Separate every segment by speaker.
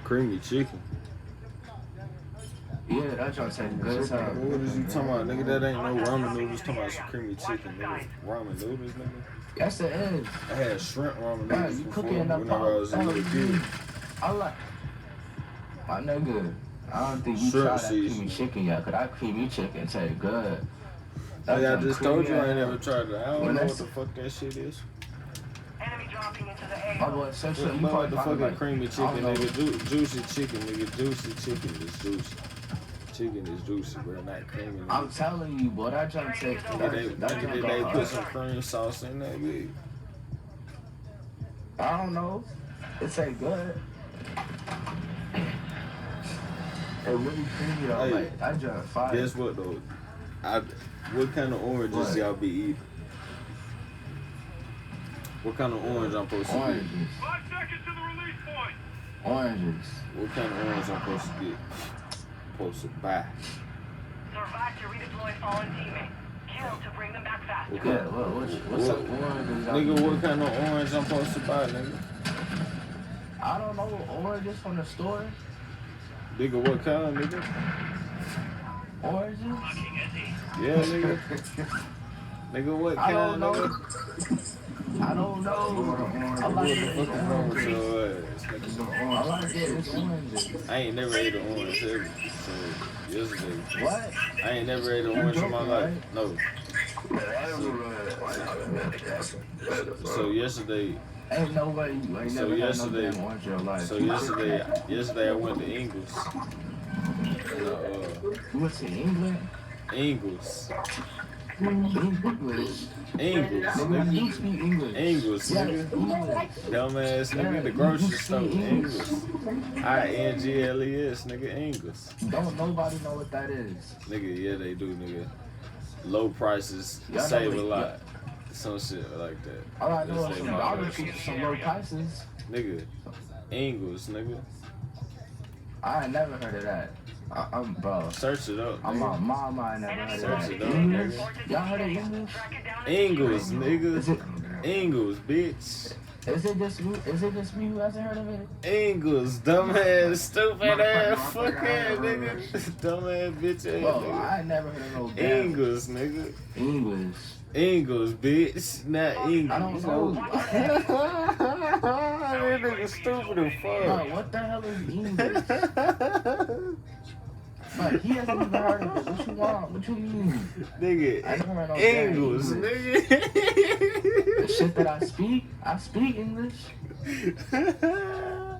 Speaker 1: Creamy chicken.
Speaker 2: Yeah, that y'all say good as hell.
Speaker 1: What is you talking about, nigga? That ain't no ramen noodles. Talking about some creamy chicken, nigga. Ramen noodles, nigga.
Speaker 2: Yes, it is.
Speaker 1: I had shrimp ramen
Speaker 2: Bro,
Speaker 1: noodles
Speaker 2: you
Speaker 1: before
Speaker 2: cooking in that
Speaker 1: whenever I was a little kid.
Speaker 2: I like. My nigga, I don't think you
Speaker 1: Shrimp
Speaker 2: tried that creamy
Speaker 1: seasoning.
Speaker 2: chicken yet, cause that creamy chicken taste good.
Speaker 1: Like I just told you, I ain't
Speaker 2: creamy
Speaker 1: never tried it. I don't
Speaker 2: When
Speaker 1: know
Speaker 2: that's-
Speaker 1: what the fuck that shit is.
Speaker 3: Enemy dropping into the AO.
Speaker 2: My boy, so
Speaker 1: What
Speaker 2: you
Speaker 1: about
Speaker 2: probably
Speaker 1: the
Speaker 2: find
Speaker 1: fucking
Speaker 2: like,
Speaker 1: creamy
Speaker 2: I
Speaker 1: chicken,
Speaker 2: don't know.
Speaker 1: nigga? Juicy chicken, nigga. Juicy chicken is juicy. Chicken is juicy, bro. Not creamy. Nigga.
Speaker 2: I'm telling you, boy, that junk tastes
Speaker 1: Nigga, they put some cream sauce in that bitch.
Speaker 2: I don't know. It taste good. It really creamy though.
Speaker 1: Hey,
Speaker 2: Like that junk fire.
Speaker 1: Guess what though? What kind of oranges
Speaker 2: What?
Speaker 1: y'all be eating? What kind of orange I'm supposed to get?
Speaker 2: Oranges.
Speaker 3: 5 seconds to the release point.
Speaker 2: Oranges.
Speaker 1: What kind of orange I'm supposed to get? Supposed to buy?
Speaker 3: Survive to redeploy fallen teammate. Kill to bring them back faster.
Speaker 1: Okay.
Speaker 2: Yeah, what's up oranges?
Speaker 1: Nigga, what kind of orange I'm supposed to buy, nigga?
Speaker 2: I don't know. Oranges from the store.
Speaker 1: Nigga, what kind, nigga?
Speaker 2: Oranges.
Speaker 1: Yeah, nigga. Nigga, what
Speaker 2: I
Speaker 1: kind,
Speaker 2: don't know.
Speaker 1: nigga?
Speaker 2: I don't know. I
Speaker 1: What
Speaker 2: like
Speaker 1: the fuck is wrong with
Speaker 2: oranges.
Speaker 1: your ass, nigga?
Speaker 2: I like it. Oranges.
Speaker 1: I ain't never ate an orange ever. So, yesterday.
Speaker 2: What?
Speaker 1: I ain't never ate an orange in my life. No. So yesterday,
Speaker 2: Ain't no way you ain't
Speaker 1: So
Speaker 2: never
Speaker 1: yesterday-
Speaker 2: had no damn orange in your life.
Speaker 1: so yesterday I went to Ingles.
Speaker 2: You went to England?
Speaker 1: Ingles.
Speaker 2: English.
Speaker 1: Ingles,
Speaker 2: Nigga, you
Speaker 1: nigga.
Speaker 2: speak English.
Speaker 1: Ingles,
Speaker 2: Yes,
Speaker 1: nigga.
Speaker 2: English.
Speaker 1: Dumbass nigga, the grocery store, Ingles. INGLES, nigga, Ingles.
Speaker 2: Don't nobody know what that is.
Speaker 1: Nigga, yeah, they do, nigga. Low prices,
Speaker 2: Y'all know
Speaker 1: save a
Speaker 2: it,
Speaker 1: lot. Some shit like that.
Speaker 2: All I know
Speaker 1: Just
Speaker 2: is
Speaker 1: say
Speaker 2: some
Speaker 1: my
Speaker 2: dollar
Speaker 1: bad.
Speaker 2: trees for some low prices.
Speaker 1: Nigga, Ingles, nigga.
Speaker 2: I ain't never heard of that. I'm bro.
Speaker 1: Search it up,
Speaker 2: I'm my
Speaker 1: nigga.
Speaker 2: mama. I never heard of
Speaker 1: Search
Speaker 2: that.
Speaker 1: it up,
Speaker 2: English?
Speaker 1: nigga.
Speaker 2: Y'all heard of English?
Speaker 1: Ingles,
Speaker 2: Is
Speaker 1: nigga.
Speaker 2: it?
Speaker 1: Ingles, bitch.
Speaker 2: Is it just me? Is it just me who hasn't heard of it?
Speaker 1: Ingles, dumbass, stupid ass, fuck ass, nigga. Dumbass, bitch ass,
Speaker 2: Bro,
Speaker 1: nigga.
Speaker 2: I ain't never heard of no damn
Speaker 1: Ingles, nigga.
Speaker 2: English.
Speaker 1: Ingles, bitch. Not Ingles.
Speaker 2: I don't know.
Speaker 1: That nigga stupid as
Speaker 2: Bro,
Speaker 1: fuck.
Speaker 2: what the hell is English? Bro, he hasn't even heard of it. What you want? What you mean? I
Speaker 1: Nigga,
Speaker 2: never heard no damn
Speaker 1: Ingles,
Speaker 2: English.
Speaker 1: nigga.
Speaker 2: The shit that I speak English.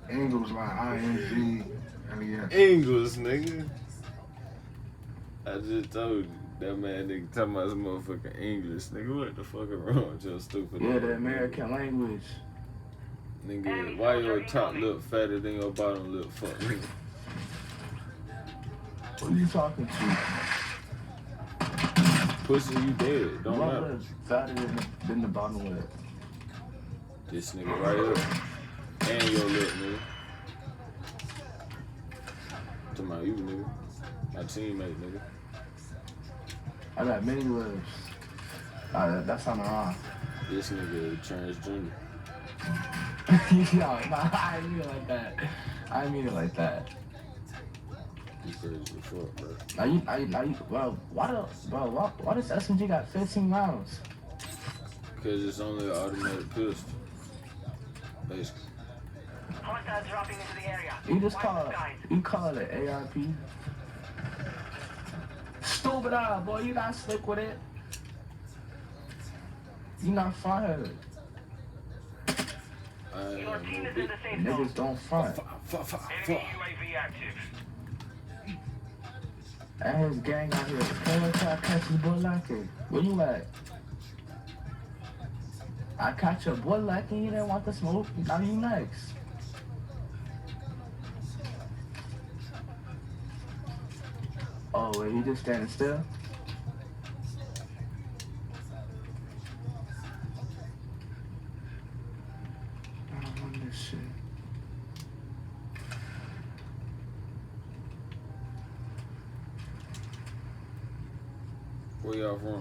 Speaker 4: Ingles like ING.
Speaker 1: Ingles, nigga. I just told you. That man nigga talking about some motherfucking English. Nigga, what the fuck is wrong with your stupid
Speaker 2: Yeah,
Speaker 1: ass,
Speaker 2: the
Speaker 1: nigga?
Speaker 2: American language.
Speaker 1: Nigga, why your top lip fatter than your bottom lip? Fuck nigga.
Speaker 2: Who you talking to?
Speaker 1: Pussy, you dead. Don't
Speaker 2: What
Speaker 1: matter.
Speaker 2: was fatter than the bottom lip?
Speaker 1: This nigga right here. And your lip, nigga. Talking about you, nigga. My teammate, nigga.
Speaker 2: I got many lips. That's on the wrong.
Speaker 1: This nigga transgender.
Speaker 2: Yo, nah, I didn't mean it like that. I didn't mean it like that.
Speaker 1: You crazy as fuck, bro.
Speaker 2: Now you, bro, why does SMG got 15 rounds?
Speaker 1: Cause it's only an automatic pistol. Basically.
Speaker 3: Hostiles dropping into the area.
Speaker 2: You call it ARP? Stupid eye, boy, you not slick with it. You not fired.
Speaker 3: Your team is in the safe zone.
Speaker 2: Niggas don't front.
Speaker 3: Enemy UAV active.
Speaker 2: And his gang out here. Can't try to catch his boy lacking. Where you at? I caught your boy lacking. You didn't want the smoke. Now you next. Oh, wait, he just standing still? I don't want this shit.
Speaker 1: Where y'all from?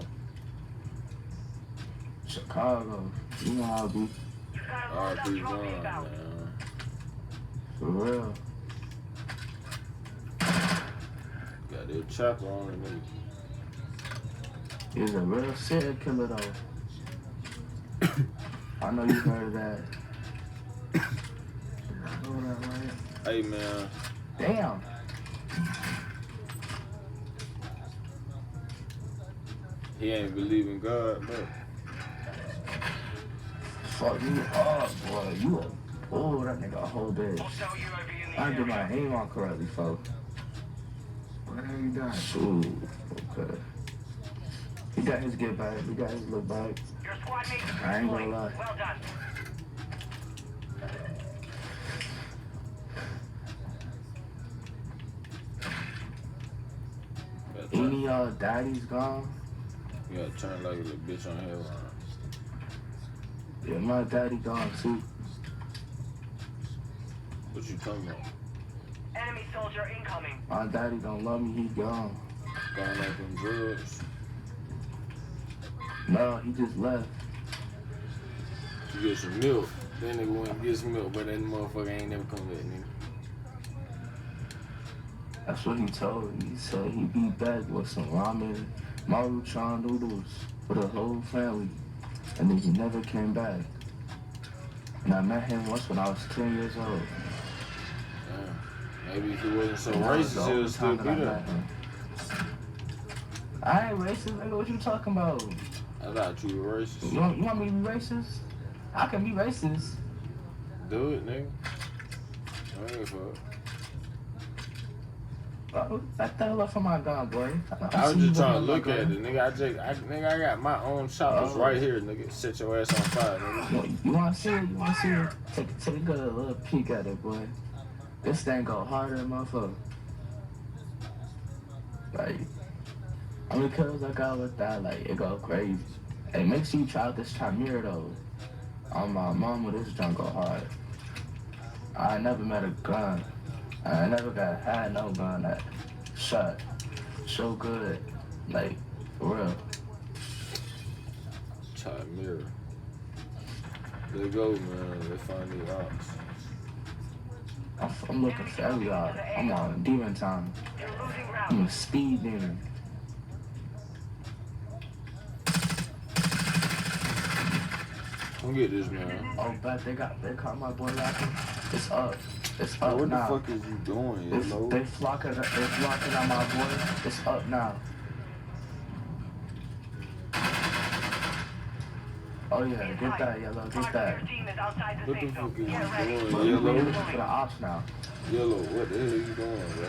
Speaker 2: Chicago. You know how I be.
Speaker 3: You've got a
Speaker 1: RP
Speaker 3: loadout drop
Speaker 1: John,
Speaker 3: inbound.
Speaker 1: man.
Speaker 2: For real.
Speaker 1: Got that chopper on it, nigga.
Speaker 2: He's a real serial killer though. I know you heard of that. I know that, right?
Speaker 1: Hey, man.
Speaker 2: Damn.
Speaker 1: He ain't believe in God, bro.
Speaker 2: Fuck you up, boy. You a bull, that nigga a whole bitch.
Speaker 3: Hostile UAV in the
Speaker 2: I did my
Speaker 3: area.
Speaker 2: aim on correctly, folks.
Speaker 4: What the hell you done?
Speaker 2: Shoot, okay. He got his get back. He got his look back.
Speaker 3: Your squad mates are
Speaker 2: I ain't gonna
Speaker 3: deploying.
Speaker 2: lie.
Speaker 3: Well done.
Speaker 2: Any daddy's gone?
Speaker 1: You gotta turn like a little bitch on hell.
Speaker 2: Yeah, my daddy gone too.
Speaker 1: What you talking about?
Speaker 3: Enemy soldier incoming.
Speaker 2: My daddy don't love me. He gone.
Speaker 1: Going like them drugs.
Speaker 2: No, he just left.
Speaker 1: You get some milk. That nigga went and get some milk, but that motherfucker ain't never come back, nigga.
Speaker 2: That's what he told me. He said he'd be back with some ramen, Maruchan noodles for the whole family. And then he never came back. And I met him once when I was 10 years old.
Speaker 1: Damn. Maybe if he wasn't so
Speaker 2: And that was the
Speaker 1: racist,
Speaker 2: only
Speaker 1: he'll still
Speaker 2: time
Speaker 1: be
Speaker 2: that I
Speaker 1: there.
Speaker 2: met him. I ain't racist, nigga. What you talking about?
Speaker 1: I thought you were racist.
Speaker 2: You want me to be racist? I can be racist.
Speaker 1: Do it, nigga. I ain't give a fuck.
Speaker 2: Back the hell up from my gun, boy.
Speaker 1: I was just trying to look at it, nigga. I got my own choppers
Speaker 2: Oh.
Speaker 1: right here, nigga. Set your ass on fire, nigga.
Speaker 2: You want to see it? You want to see it? Take a good little peek at it, boy. This thing go harder than motherfucker. Like, how many kills I got with that? Like, it go crazy. Hey, make sure you try out this Chimera, though. On my mama, this junk go hard. I never met a gun. I never had no gun that shot so good. Like, for real.
Speaker 1: Chimera. There go, man. They find the ops.
Speaker 2: I'm looking for every op. I'm on demon time.
Speaker 3: You're losing
Speaker 2: I'm
Speaker 3: ground.
Speaker 2: a speed demon.
Speaker 1: Come get this, man.
Speaker 2: Oh, but they caught my boy laughing. It's up. It's
Speaker 1: Bro,
Speaker 2: up
Speaker 1: what the
Speaker 2: now.
Speaker 1: fuck is you doing, yellow?
Speaker 2: They flocking on my boy. It's up now. Oh yeah, get that, yellow, get
Speaker 3: Part
Speaker 2: that.
Speaker 3: of your team is outside the
Speaker 1: What the
Speaker 3: safe
Speaker 1: fuck
Speaker 3: zone.
Speaker 1: is
Speaker 3: Get
Speaker 1: you
Speaker 3: ready.
Speaker 1: doing,
Speaker 2: We're
Speaker 1: yellow?
Speaker 2: looking for the ops now.
Speaker 1: Yellow, what the hell are you doing, bro?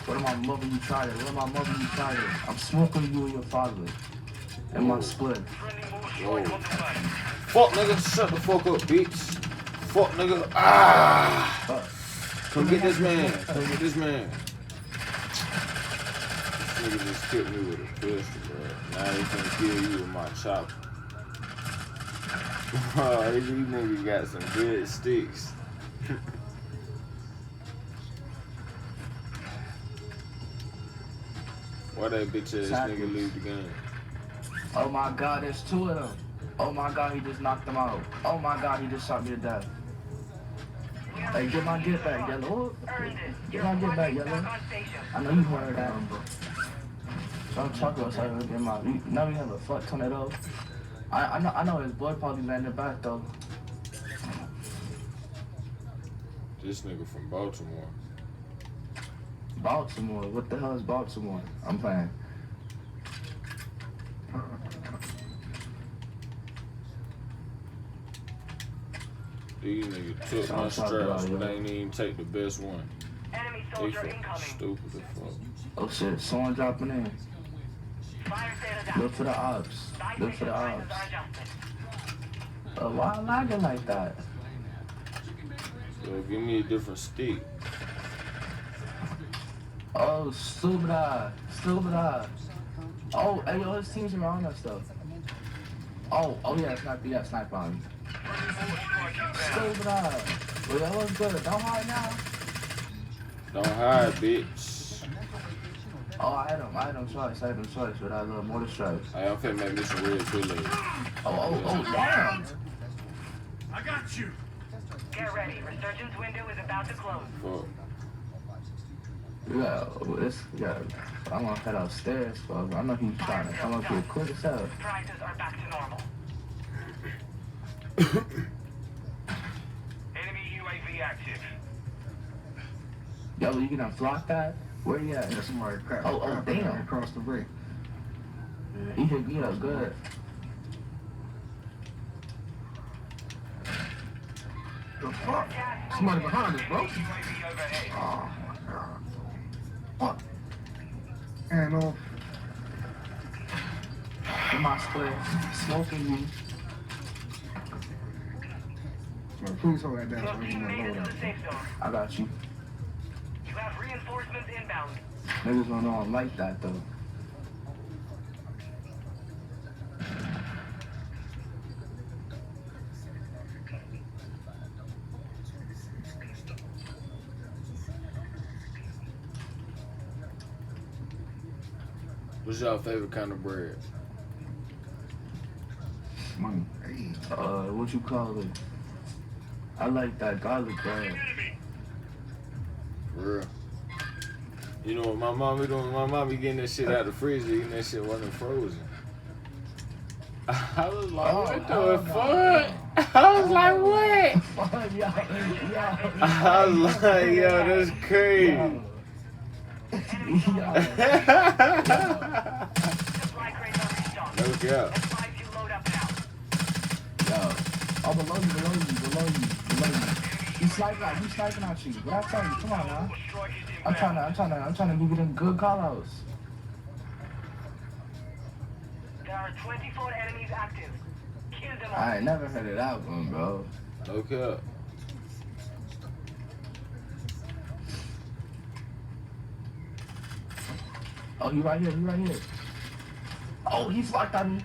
Speaker 2: What am I mother you tried it? What am I mother you tried it? I'm smoking you and your father. And my split.
Speaker 3: Friendly move
Speaker 1: Whoa.
Speaker 3: destroyed on the way.
Speaker 1: Fuck, nigga. Shut the fuck up, bitch. Fuck, nigga. Ah!
Speaker 2: Fuck.
Speaker 1: Come get this man. Come get this man. This nigga just killed me with a pistol, bro. Now he finna kill you with my chopper. Oh, these niggas got some good sticks. Why that bitch ass nigga leave the gun?
Speaker 2: Oh my god, there's two of them. Oh my god, he just knocked them out. Oh my god, he just shot me to death. Hey, get my get back, yellow.
Speaker 3: Earn this.
Speaker 2: Get
Speaker 3: Your
Speaker 2: my get
Speaker 3: squad
Speaker 2: back,
Speaker 3: mates are
Speaker 2: yellow.
Speaker 3: back on station.
Speaker 2: I know you heard that. Don't talk about something in my. Now we have a fuck ton of those. I know his boy probably landed back though.
Speaker 1: This nigga from Baltimore.
Speaker 2: Baltimore. What the hell is Baltimore? I'm playing.
Speaker 1: These niggas took my
Speaker 2: Don't talk
Speaker 1: straps,
Speaker 2: about it,
Speaker 1: but
Speaker 2: yo.
Speaker 1: they ain't even take the best one.
Speaker 3: Enemy
Speaker 1: They
Speaker 3: soldier
Speaker 1: fucking
Speaker 3: incoming.
Speaker 1: stupid as fuck.
Speaker 2: Oh shit, someone dropping in.
Speaker 3: Fire status
Speaker 2: Look
Speaker 3: out.
Speaker 2: for the ops. Look for the
Speaker 3: Prices
Speaker 2: ops.
Speaker 3: are adjusted.
Speaker 2: Why I lagging like that?
Speaker 1: So give me a different stick.
Speaker 2: Oh, stupid eye. Stupid eye. Oh, hey, yo, his team's around us though. Oh yeah, sniper on me. Stupid eye. Well, that was good. Don't hide now.
Speaker 1: Don't hide, bitch.
Speaker 2: Oh, I had him twice with that little mortar strike.
Speaker 1: Hey, I'm finna make me some real Kool-Aid.
Speaker 2: Oh, damn.
Speaker 5: I got you.
Speaker 3: Get ready. Resurgence window is about to close.
Speaker 1: Fuck.
Speaker 2: Yeah, I'm gonna head upstairs, folks. I know he's trying to come up here quick as hell.
Speaker 3: Prices are back to normal. Enemy UAV active.
Speaker 2: Yo, you gonna flock that? Where you at?
Speaker 4: Yeah, somebody cracked.
Speaker 2: Oh, damn.
Speaker 4: Across the way.
Speaker 2: He hit me up good.
Speaker 4: The fuck? Somebody behind us, bro.
Speaker 3: UAV overhead.
Speaker 4: Oh my god. Fuck. And
Speaker 2: In my square, smoking me.
Speaker 4: please hold that down.
Speaker 3: Your
Speaker 4: So we
Speaker 3: team
Speaker 4: can
Speaker 3: made it
Speaker 4: load
Speaker 3: to the
Speaker 4: up.
Speaker 3: safe zone.
Speaker 2: I got you.
Speaker 3: You have reinforcements inbound.
Speaker 2: Niggas don't know I'm like that though.
Speaker 1: What's y'all favorite kind of bread?
Speaker 4: Money. Hey.
Speaker 2: What you call it? I like that garlic bread.
Speaker 1: For real. You know what my mom be doing? My mom be getting that shit out of the freezer, eating that shit wasn't frozen. I was like, what the fuck? I was like, what?
Speaker 2: Fuck, yo.
Speaker 1: I was like, yo, that's crazy.
Speaker 3: Supply crates are restocked.
Speaker 1: No cap.
Speaker 3: Advise you load up now.
Speaker 2: Yo. Oh, below you. He's sniping at you. What I tell you? Come on, man.
Speaker 3: Strike is
Speaker 2: I'm
Speaker 3: inbound.
Speaker 2: trying to give you them good call-outs.
Speaker 3: There are 24 enemies active. Kill them all.
Speaker 2: I ain't never heard of that one, bro.
Speaker 1: No cap.
Speaker 2: Oh, he right here. Oh, he flocked on me.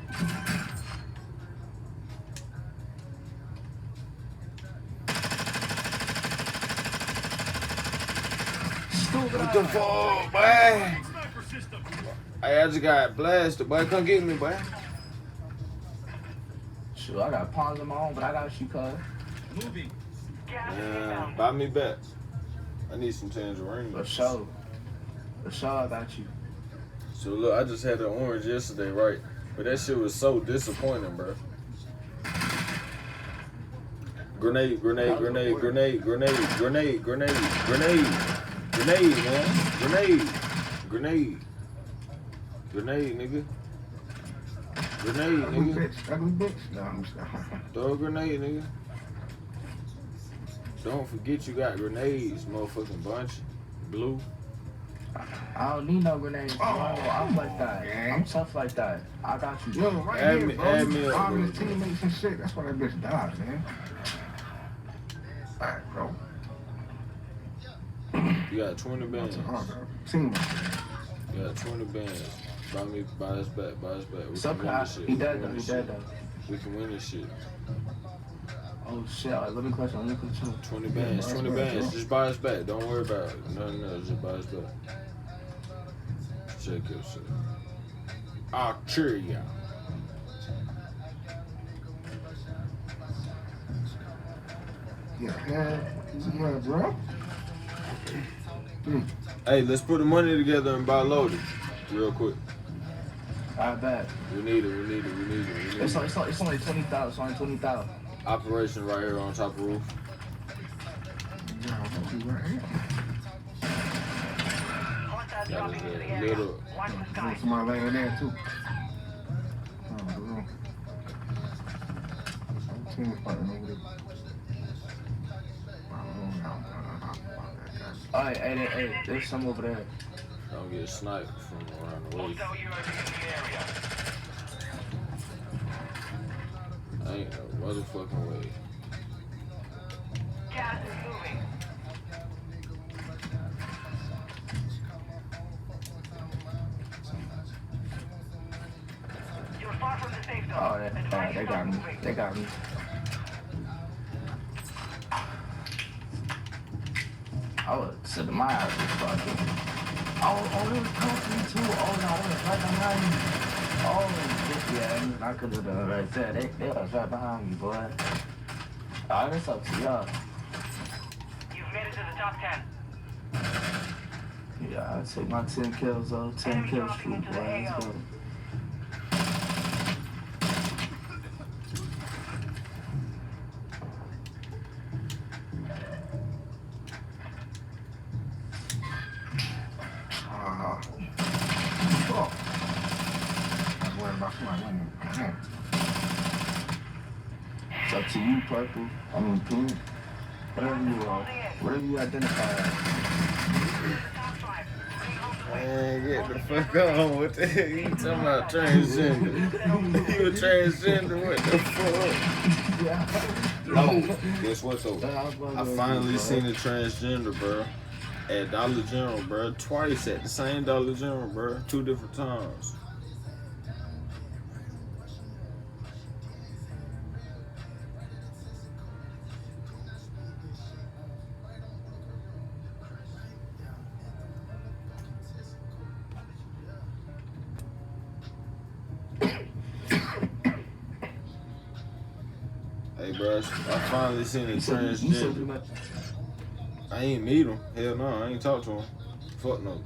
Speaker 1: What the fuck, boy? Hey, I just got blasted, boy. Come get me, boy.
Speaker 2: Sure, I got pawns of my own, but I got you, cuz.
Speaker 3: Gas is
Speaker 1: Yeah,
Speaker 3: inbound.
Speaker 1: buy me back. I need some tangerine.
Speaker 2: For sure, I got you.
Speaker 1: So look, I just had an orange yesterday, right? But that shit was so disappointing, bro. Grenade, man. Grenade, nigga.
Speaker 4: Ugly bitch. No, I'm sorry.
Speaker 1: Throw a grenade, nigga. Don't forget you got grenades, motherfucking bunch. Blue.
Speaker 2: I don't need no grenades, bro. I'm like that.
Speaker 4: man.
Speaker 2: I'm tough like that. I got you.
Speaker 4: Yo, right
Speaker 1: Add
Speaker 4: here,
Speaker 1: me-
Speaker 4: bro.
Speaker 1: add me up,
Speaker 4: All
Speaker 1: bro.
Speaker 4: his teammates and shit. That's why that bitch died, man. Alright, bro.
Speaker 1: You got 20 bands.
Speaker 4: Teammates.
Speaker 1: You got 20 bands. Buy us back. We
Speaker 2: So
Speaker 1: can win this shit.
Speaker 2: he dead though.
Speaker 1: We can win this shit.
Speaker 2: Oh shit, all right, let me clutch him.
Speaker 1: 20 bands. Just buy us back. Don't worry about it. No, just buy us back. Check your shit. I'll cheer ya.
Speaker 4: Yeah, bro.
Speaker 1: Hey, let's put the money together and buy loaded. Real quick.
Speaker 2: I bet.
Speaker 1: We need it.
Speaker 2: It's only 20,000. It's only 20,000.
Speaker 1: Operation right here on top of the roof.
Speaker 3: Hostiles
Speaker 1: That
Speaker 3: dropping
Speaker 1: is
Speaker 3: into the
Speaker 1: a
Speaker 3: area.
Speaker 1: little.
Speaker 3: Watch the sky.
Speaker 4: Somebody laying there too. Team is fighting over there.
Speaker 2: Hey, there's some over there.
Speaker 1: Don't get sniped from around the way.
Speaker 3: Hostile UAV in the area.
Speaker 1: Ain't no motherfucking way.
Speaker 3: Gas is moving. You're far from the safe zone.
Speaker 2: Oh,
Speaker 3: Advise
Speaker 2: they
Speaker 3: you
Speaker 2: got
Speaker 3: start
Speaker 2: me.
Speaker 3: moving.
Speaker 2: They got me. I was sitting my ass was fucking. Oh, they was coming for me too. Oh no, they was right behind me. Oh, yeah, I could have done it right there. They was right behind me, boy. Alright, that's up to y'all.
Speaker 3: You've made it to the top 10.
Speaker 2: Yeah, I'll take my 10 kills though. 10
Speaker 3: Enemy
Speaker 2: kills
Speaker 3: dropping
Speaker 2: streak,
Speaker 3: into the
Speaker 2: boy. Let's
Speaker 3: AO.
Speaker 2: go.
Speaker 4: Fuck. I'm worried about somebody winning.
Speaker 2: It's up to you, purple. I mean pink. Whatever you are. Whatever you identify as.
Speaker 3: Top 5.
Speaker 1: Man, get the fuck on. What the hell you talking about transgender? You a transgender? What the fuck? No, guess what though? I finally seen a transgender, bro. At Dollar General, bro. Twice at the same Dollar General, bro. 2 different times. Hey, bro, I finally seen a transgender. I ain't meet him. Hell no, I ain't talk to him. Fuck no.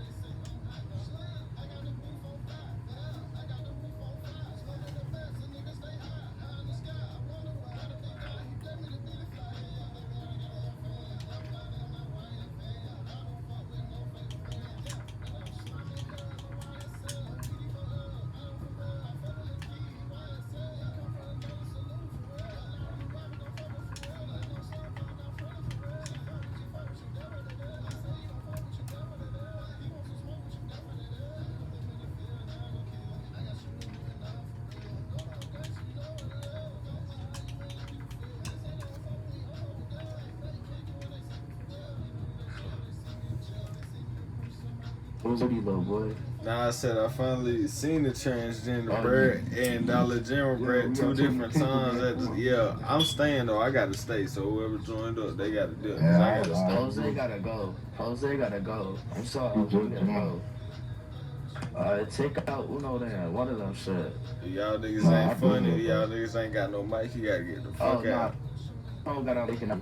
Speaker 2: What's up, you little boy?
Speaker 1: Nah, I said I finally seen the transgender bird and Dollar General bird 2 different times. Yeah, I'm staying though. I gotta stay. So whoever joined up, they gotta do it. 'Cause I gotta stay.
Speaker 2: Jose gotta go. Jose gotta go. I'm sorry, Jose gotta go. Take out Uno then. One of them shit.
Speaker 1: Y'all niggas ain't funny. Y'all niggas ain't got no mic. You gotta get the fuck out.
Speaker 2: Oh, got out making up.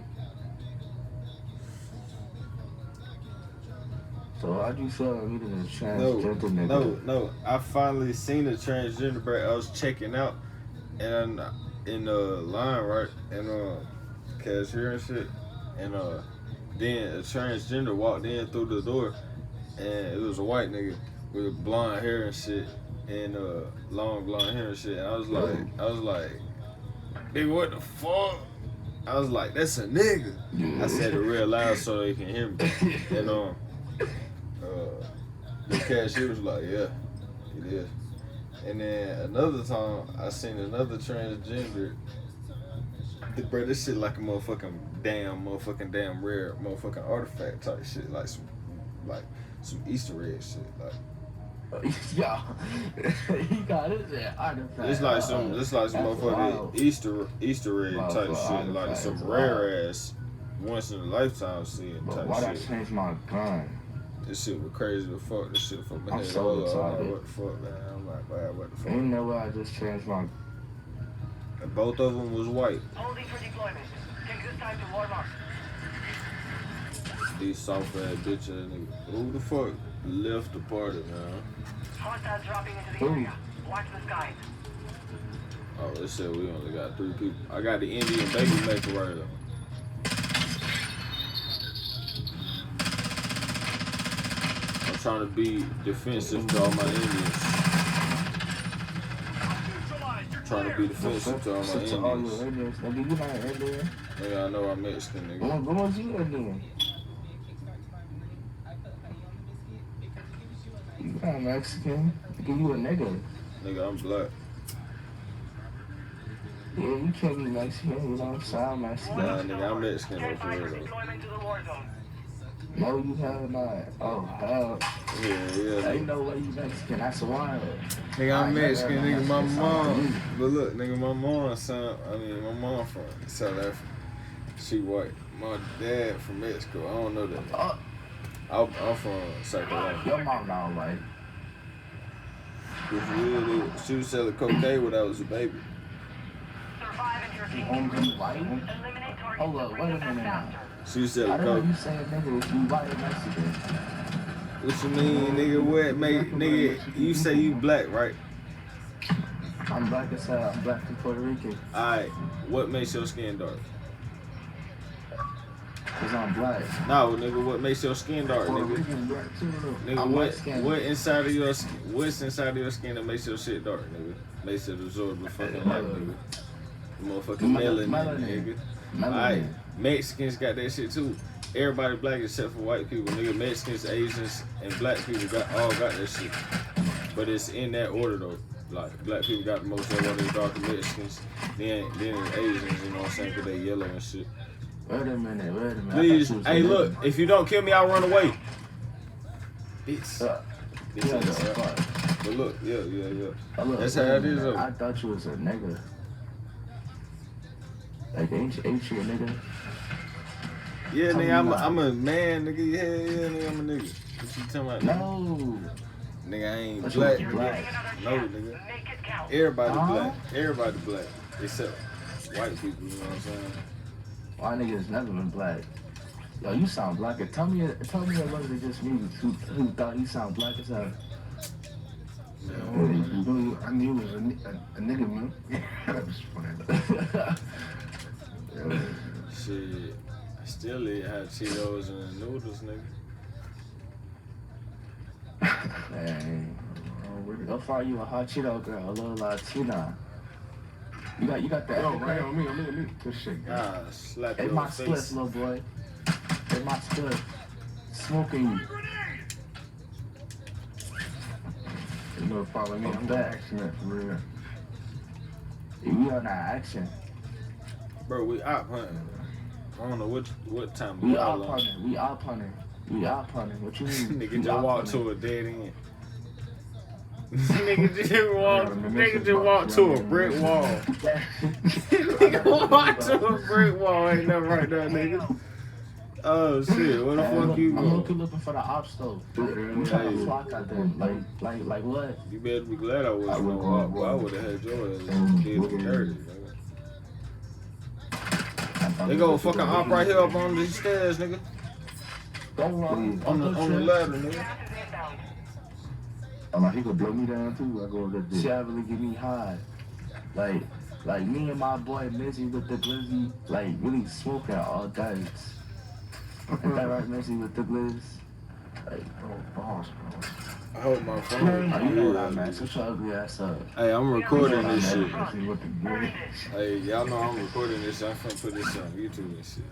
Speaker 2: So how'd you feel like meeting a transgender nigga?
Speaker 1: No. I finally seen a transgender bird. I was checking out and in the line, right? And cashier and shit. And then a transgender walked in through the door, and it was a white nigga with blonde hair and shit, and long blonde hair and shit. And I was like, nigga, what the fuck? I was like, that's a nigga. I said it real loud so they can hear me. And the cashier was like, yeah, it is. And then another time, I seen another transgender. Bro, this shit like a motherfucking damn rare motherfucking artifact type shit, like some Easter egg shit, like.
Speaker 2: Yeah, he got his artifact.
Speaker 1: It's like some motherfucking Easter egg type shit, like some rare ass, once in a lifetime seeing type shit.
Speaker 2: Why'd I change my gun?
Speaker 1: This shit was crazy as fuck. This shit from my
Speaker 2: I'm
Speaker 1: head.
Speaker 2: so excited.
Speaker 1: What the fuck, man? I'm like, wow, what the fuck?
Speaker 2: Ain't no way I just changed my.
Speaker 1: And both of them was white.
Speaker 3: Holding for deployment. Take this time to warm up.
Speaker 1: These soft ass bitches and niggas. Who the fuck left the party, man?
Speaker 3: Hostiles dropping into the area. Watch the skies.
Speaker 1: Oh, they said we only got 3 people. I got the Indian baby maker right there. I'm trying to be defensive to all my Indians. Trying to be defensive to all my Indians.
Speaker 2: Nigga, you not an Indian?
Speaker 1: Nigga, I know I'm Mexican, nigga.
Speaker 2: When was you Indian? You not Mexican. Nigga, you a nigga.
Speaker 1: Nigga, I'm black.
Speaker 2: Yeah, you can't be Mexican. You know, I'm Mexican.
Speaker 1: Nah, nigga, I'm Mexican, though,
Speaker 3: 10
Speaker 1: for
Speaker 3: fighters
Speaker 1: real, though.
Speaker 3: deployment to the war zone.
Speaker 2: No, you have not. Oh, hell.
Speaker 1: Yeah.
Speaker 2: Ain't no way you Mexican. That's wild.
Speaker 1: Nigga, I'm Mexican, nigga, my mom. But look, nigga, my mom from South Africa. She white. My dad from Mexico. I don't know that. I'm from South Carolina.
Speaker 2: Your mom not white.
Speaker 1: She was selling cocaine when I was a baby.
Speaker 3: Survive and your team.
Speaker 2: Homes in white?
Speaker 3: Eliminate targets
Speaker 2: Hold
Speaker 3: to
Speaker 2: up,
Speaker 3: bring
Speaker 2: wait a
Speaker 3: them back
Speaker 2: minute now.
Speaker 3: faster.
Speaker 1: So you said,
Speaker 2: I don't know
Speaker 1: Coke.
Speaker 2: you saying nigga if you white or Mexican.
Speaker 1: What you mean, nigga? What make nigga? You say you black, right?
Speaker 2: I'm black as hell. I'm black from Puerto Rican.
Speaker 1: Alright. What makes your skin dark?
Speaker 2: Cause I'm black.
Speaker 1: No, nigga. What makes your skin dark,
Speaker 4: Puerto
Speaker 1: nigga?
Speaker 4: Rican black too, though.
Speaker 1: Nigga,
Speaker 2: I'm
Speaker 1: what
Speaker 2: light-skinned.
Speaker 1: what inside of your what's inside of your skin that makes your shit dark, nigga? Makes it absorb the fucking light, nigga. The motherfucking melanin, nigga. Alright, Mexicans got that shit too. Everybody black except for white people, nigga. Mexicans, Asians, and black people all got that shit. But it's in that order though. Like black people got the most of one of the darker Mexicans, then Asians, you know what I'm saying, cause they yellow and shit.
Speaker 2: Wait a minute.
Speaker 1: Please, hey look, if you don't kill me, I'll run away. Bitch.
Speaker 2: Yeah,
Speaker 1: Bitch,
Speaker 2: that's
Speaker 1: yeah.
Speaker 2: fuck.
Speaker 1: But look, yeah.
Speaker 2: Oh, look,
Speaker 1: That's
Speaker 2: wait
Speaker 1: how
Speaker 2: a
Speaker 1: it is,
Speaker 2: minute.
Speaker 1: though.
Speaker 2: I thought you was a nigga. Like, ain't you a nigga?
Speaker 1: Yeah,
Speaker 2: Tell me
Speaker 1: nigga,
Speaker 2: not.
Speaker 1: I'm a man, nigga. Yeah, nigga, I'm a nigga. What you talking about?
Speaker 2: No.
Speaker 1: Nigga, I ain't
Speaker 2: But
Speaker 1: black,
Speaker 2: you
Speaker 1: nigga.
Speaker 2: black.
Speaker 1: No, nigga.
Speaker 3: Make it count.
Speaker 1: Everybody
Speaker 2: Huh?
Speaker 1: black. Everybody black. Except white people, you know what I'm saying?
Speaker 2: Why niggas never been black? Yo, you sound black. Tell me it wasn't just me who thought you sound black as hell.
Speaker 4: I knew it was a nigga, man. That was funny.
Speaker 1: Shit. I still eat hot Cheetos and noodles, nigga.
Speaker 2: Man, go find you a hot Cheeto girl, a little Latina. You got that?
Speaker 4: Yo, right on me. Good shit, guy.
Speaker 1: Ah, slap
Speaker 2: It's
Speaker 1: your
Speaker 2: my
Speaker 1: face.
Speaker 2: split, little boy. It's my split. Smoking you.
Speaker 4: You know, follow me. I'm
Speaker 2: back.
Speaker 4: action that for real.
Speaker 2: We on that action.
Speaker 1: Bro, we out hunting. I don't know what time
Speaker 2: We
Speaker 1: all
Speaker 2: out
Speaker 1: on.
Speaker 2: punting. We out punting. What you mean?
Speaker 1: Nigga
Speaker 2: We
Speaker 1: just
Speaker 2: out
Speaker 1: walked
Speaker 2: punting?
Speaker 1: to a dead end. Nigga just walked to a brick wall. Nigga walked to a brick wall. Ain't nothing right there, nigga. Oh shit, where the fuck you
Speaker 2: I'm
Speaker 1: going?
Speaker 2: looking for the ops though. We trying to flock out there. Like what?
Speaker 1: You better be glad I wasn't gonna walk, boy. I would have had your ass did dirty, nigga. They go fucking op right here up on these stairs, nigga.
Speaker 2: Don't run.
Speaker 1: On the ladder, nigga.
Speaker 3: Gas is inbound.
Speaker 4: I'm like, he gonna blow me down too. I go over
Speaker 2: She
Speaker 4: there.
Speaker 2: really get me high. Like me and my boy Mizzy with the glizzy, like really smoking all day. Ain't that right, Mizzy with the glizz? Like,
Speaker 4: Oh, boss, bro.
Speaker 1: I hope my phone.
Speaker 2: oh, you know what I meant. Shut your ugly ass up.
Speaker 1: Hey, I'm recording this shit.
Speaker 4: See what the good.
Speaker 1: Hey, y'all know I'm recording this. I'm finna put this on YouTube and shit.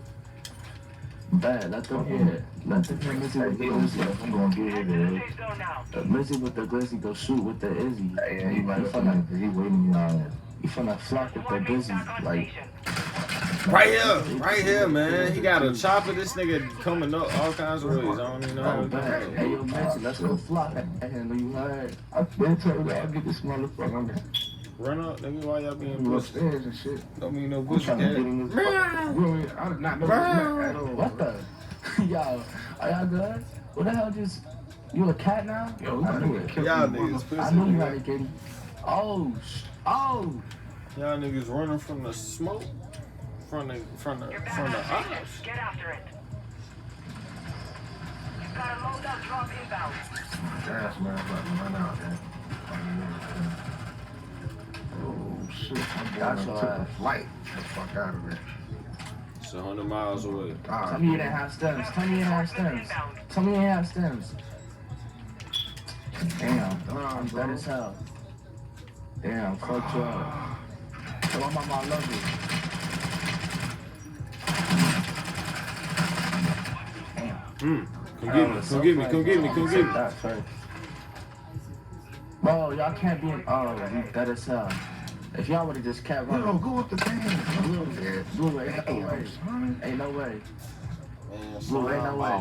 Speaker 2: Bad, let them hear it. Let them hear Mizzy with the glizzy.
Speaker 4: I'm gonna get it, dude.
Speaker 3: Safe zone now.
Speaker 2: Mizzy with the glizzy go shoot with the Izzy.
Speaker 4: Yeah, he right up there. He waiting me on.
Speaker 2: You finna flock with the
Speaker 3: Squad mates back
Speaker 2: glizzy.
Speaker 3: on
Speaker 2: Like,
Speaker 3: station.
Speaker 1: Right here, man. He got a chopper. This nigga coming up all kinds of ways. I don't even know how
Speaker 2: oh,
Speaker 1: to
Speaker 2: bad.
Speaker 1: do
Speaker 2: Hey,
Speaker 1: it.
Speaker 2: yo, Mizzy, let's go flock at him. You heard?
Speaker 4: I've been told I'll get this motherfucker.
Speaker 1: Run up, nigga. Why y'all being
Speaker 4: You
Speaker 1: pussy?
Speaker 4: upstairs and shit.
Speaker 1: Don't mean no
Speaker 4: I'm
Speaker 1: pussy.
Speaker 4: trying to get in this. Really, I did not know that at all.
Speaker 2: What the? Yo, are y'all good? What the hell just... You a cat now?
Speaker 4: Yo,
Speaker 2: I knew it.
Speaker 1: Y'all niggas pussy.
Speaker 2: I knew you had
Speaker 1: Nigga.
Speaker 2: a kitty. Oh, oh.
Speaker 1: Y'all niggas running from the smoke. From the
Speaker 3: You're back
Speaker 1: from the
Speaker 3: on station.
Speaker 1: ops.
Speaker 3: Get after it. You've got a loadout drop inbound.
Speaker 4: Gas man, about to run out there. Oh shit! I'm
Speaker 2: Got
Speaker 4: going
Speaker 2: your
Speaker 4: to a
Speaker 2: ass.
Speaker 4: flight. Get the fuck out of there.
Speaker 1: It's 100 miles away.
Speaker 2: Tell me you didn't have stems. Tell me you didn't have stems. Tell me you didn't have stems. Damn, I'm dead as hell. Damn, fuck you up. Tell my mama I love you. Damn.
Speaker 1: Come get me. Come get me.
Speaker 2: That first. Bro, y'all can't be in. Oh, you dead as hell. If y'all would've just kept
Speaker 4: Yo,
Speaker 2: running.
Speaker 4: go up the thing.
Speaker 2: Blue, ain't no way. Ain't no way.
Speaker 1: Man,
Speaker 2: Blue, ain't no way.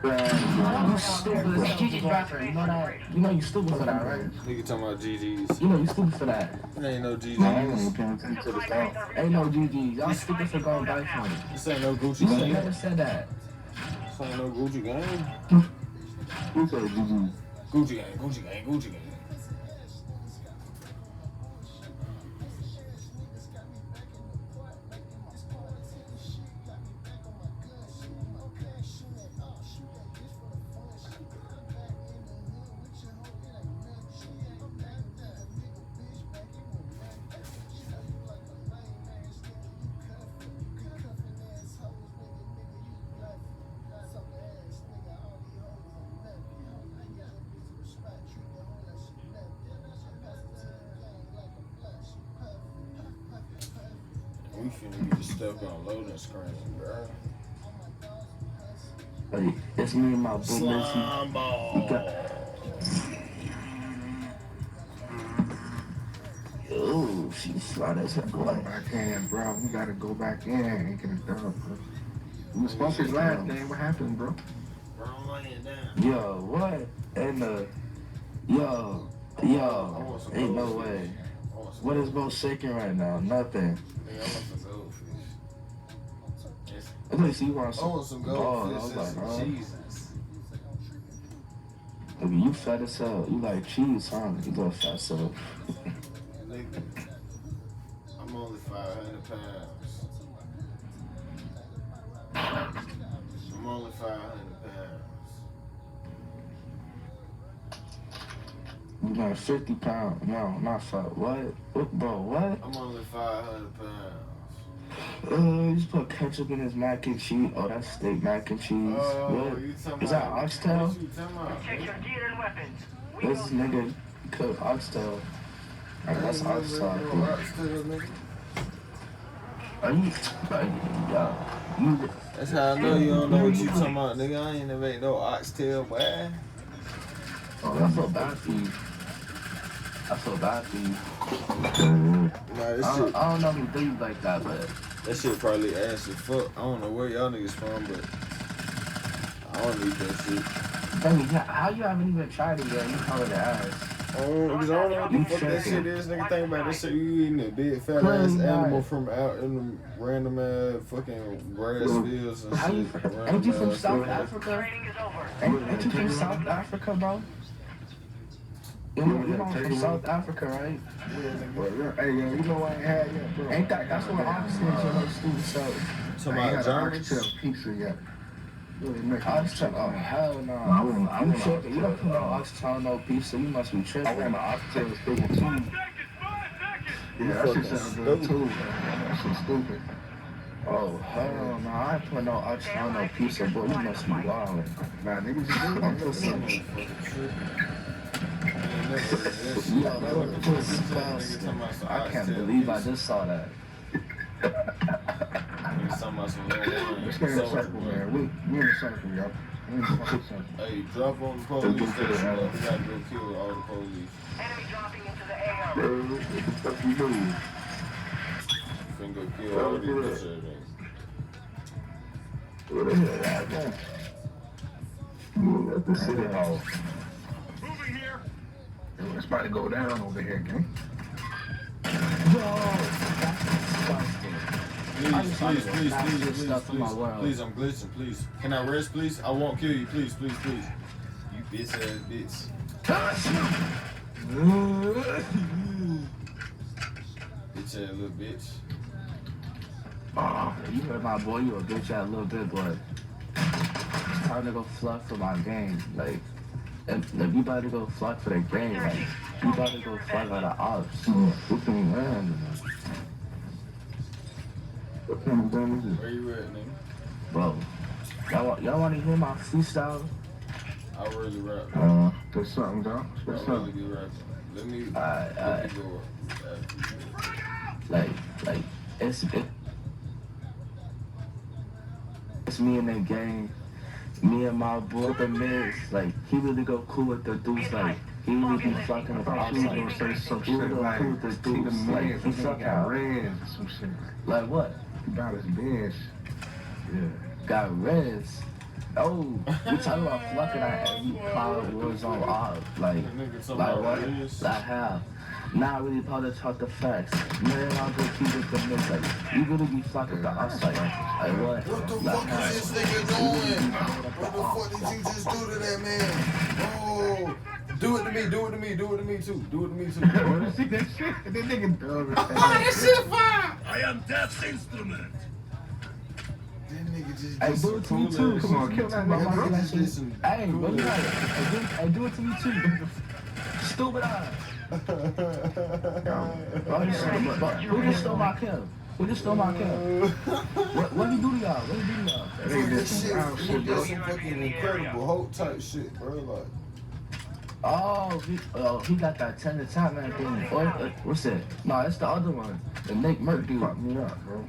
Speaker 2: You stupid as Gigi Dropper. You know that? You know you stupid for that, right?
Speaker 1: Nigga talking about GG's.
Speaker 2: You know you stupid for that.
Speaker 1: It ain't no
Speaker 4: I
Speaker 1: GG's.
Speaker 4: ain't paying attention to the song.
Speaker 2: Ain't no GGs. Y'all stupid for going back from it.
Speaker 1: This ain't no Gucci
Speaker 2: You
Speaker 1: gang.
Speaker 2: never said that.
Speaker 1: This ain't no Gucci gang.
Speaker 4: Who said GG?
Speaker 1: Gucci gang. We finna get stuck on loading screen, bro.
Speaker 2: Hey, it's me and my boy Missy.
Speaker 1: Slime ball.
Speaker 2: Ooh, she slide as hell.
Speaker 4: Go back in, bro. We gotta go back in and get it done, bro. We was supposed to last game. What happened, bro?
Speaker 1: Bro, I'm laying down.
Speaker 2: Yo, what? And yo, ain't no way. What is Bo shaking right now? Nothing.
Speaker 1: Nigga, I want some goldfish.
Speaker 2: At least you want
Speaker 1: I
Speaker 2: some.
Speaker 1: want some
Speaker 2: Oh, I
Speaker 1: goldfish
Speaker 2: was
Speaker 1: and
Speaker 2: like,
Speaker 1: some
Speaker 2: huh?
Speaker 1: cheeses.
Speaker 2: Nigga, you fat as hell. You like cheese, huh? You little fat so.
Speaker 1: Nigga, I'm only 500 pounds. I'm only 500 pounds.
Speaker 2: You got 50 pounds. No, not fat. What? Bro, what?
Speaker 1: I'm only 500 pounds.
Speaker 2: You just put ketchup in his mac and cheese. Oh, that's steak mac and cheese.
Speaker 1: Oh,
Speaker 2: What?
Speaker 1: you talking
Speaker 2: Is that
Speaker 1: about?
Speaker 2: oxtail?
Speaker 1: What you talking about?
Speaker 3: Check your gear and weapons. We
Speaker 2: This
Speaker 3: go
Speaker 2: nigga cook oxtail. That's oxtail. Are you? You
Speaker 1: That's how I know you don't know what you talking about, nigga. I ain't never ate no oxtail, boy.
Speaker 2: Oh, I feel bad for you. I feel bad for you.
Speaker 1: Nah, this shit,
Speaker 2: I don't know who do you like that, but
Speaker 1: that shit probably ass as fuck. I don't know where y'all niggas from, but I don't eat that shit.
Speaker 2: baby, how you haven't even tried it yet? You call it ass.
Speaker 1: Because I don't know what the fuck that shit is, nigga. Think about this shit. You eating a big fat ass animal from out in the random ass fucking grass fields and
Speaker 2: How you?
Speaker 1: shit.
Speaker 2: Ain't you from
Speaker 1: Random
Speaker 2: South
Speaker 1: ass
Speaker 2: Africa?
Speaker 3: Training is over.
Speaker 2: Ain't you from South Africa, bro? You know from South Africa, right?
Speaker 4: Hey, yo, you know I ain't had yet, bro.
Speaker 2: Ain't that's what Oxtail is your student so?
Speaker 1: Talking
Speaker 4: I ain't
Speaker 1: about
Speaker 4: had an
Speaker 1: Germans?
Speaker 4: oxtail pizza yet. Really make
Speaker 2: Oxtail? Oh hell no! You tripping? You don't put no oxtail on no pizza. You must be tripping.
Speaker 4: I want an oxtail steak and cheese. Yeah, that shit sounds good too. That shit stupid.
Speaker 2: Oh hell no! I ain't put no oxtail on no pizza, boy. You must be wild.
Speaker 4: Nah, niggas is
Speaker 2: I'm put some. Yo, that was disgusting. I can't believe I just saw that.
Speaker 1: Niggas talking about some little wine.
Speaker 4: Let's get in a circle, man. We in a circle, yo. We in a fucking circle.
Speaker 1: Hey, drop on the police station, man. We gotta go kill all the police.
Speaker 3: Enemy dropping into the AO.
Speaker 4: Bro, what the fuck you doing?
Speaker 1: Finna go kill all these bitch ass niggas.
Speaker 4: What the hell that man? You at the city hall.
Speaker 3: Moving here.
Speaker 4: Yo, it's about to go down over here, gang.
Speaker 2: Yo, that's disgusting.
Speaker 1: Please, I'm glitching, please. Can I rest, please? I won't kill you, please. You bitch ass bitch. Bitch ass little bitch.
Speaker 2: You heard my boy, you a bitch ass little bit, but it's time to go fluff for my game. Like, if you about to go fluff for the game, like, you about to go fluff out of ops. What can you learn?
Speaker 4: What kind of gun is it?
Speaker 1: Where you at, nigga?
Speaker 2: Bro, y'all want to hear my freestyle?
Speaker 1: I really rap.
Speaker 4: There's something, dog.
Speaker 1: I
Speaker 4: What's
Speaker 1: really
Speaker 4: up?
Speaker 1: be rapping. Let me go
Speaker 2: Like, it's me and that gang. Me and my boy, the Miz, like, he really go cool with the dudes, like, he really be fucking with the
Speaker 4: I thought you was
Speaker 2: outside.
Speaker 4: gonna say some
Speaker 2: He really
Speaker 4: shit
Speaker 2: go
Speaker 4: like,
Speaker 2: cool with the
Speaker 4: see the
Speaker 2: dudes, like,
Speaker 4: man,
Speaker 2: he
Speaker 4: he
Speaker 2: fuck
Speaker 4: got
Speaker 2: out.
Speaker 4: reds or some shit.
Speaker 2: Like what?
Speaker 4: He got his bench. Yeah.
Speaker 2: Got Reds. Oh, we talking about fucking at every cloud was on off. Like what? Like how? Not really about to talk the facts. Man, I'll go keep with the mix. Like, you really be fucking the outside. Like what?
Speaker 1: What the
Speaker 2: Like,
Speaker 1: fuck is this nigga doing? What the fuck did you just do to that man? Oh, do it to me too.
Speaker 4: Oh, that shit, that nigga dumb.
Speaker 1: That shit fire!
Speaker 5: I am Death's instrument.
Speaker 1: That nigga just
Speaker 2: Hey,
Speaker 1: did
Speaker 2: do it to
Speaker 1: some
Speaker 2: me
Speaker 1: cool
Speaker 2: too.
Speaker 1: ass
Speaker 4: Come on,
Speaker 1: shit.
Speaker 4: kill that
Speaker 2: My
Speaker 4: nigga,
Speaker 2: mama
Speaker 4: bro.
Speaker 2: did that
Speaker 1: Just did
Speaker 2: shit.
Speaker 1: some
Speaker 2: Hey,
Speaker 1: cool
Speaker 2: bro, you
Speaker 1: ass
Speaker 2: got it. Hey, do it to me too. Stupid ass. Who just stole my kill? Who just stole my kill? What he do to y'all? What he do to y'all?
Speaker 4: That nigga did
Speaker 1: This
Speaker 4: some
Speaker 1: shit,
Speaker 4: wild
Speaker 1: he
Speaker 4: shit,
Speaker 1: did
Speaker 4: bro.
Speaker 1: some fucking incredible Hulk type shit, bro. Like,
Speaker 2: He got that 10 to top man thing. What's that? No, it's the other one. The Nick Merck dude.
Speaker 4: Fucked me up, bro.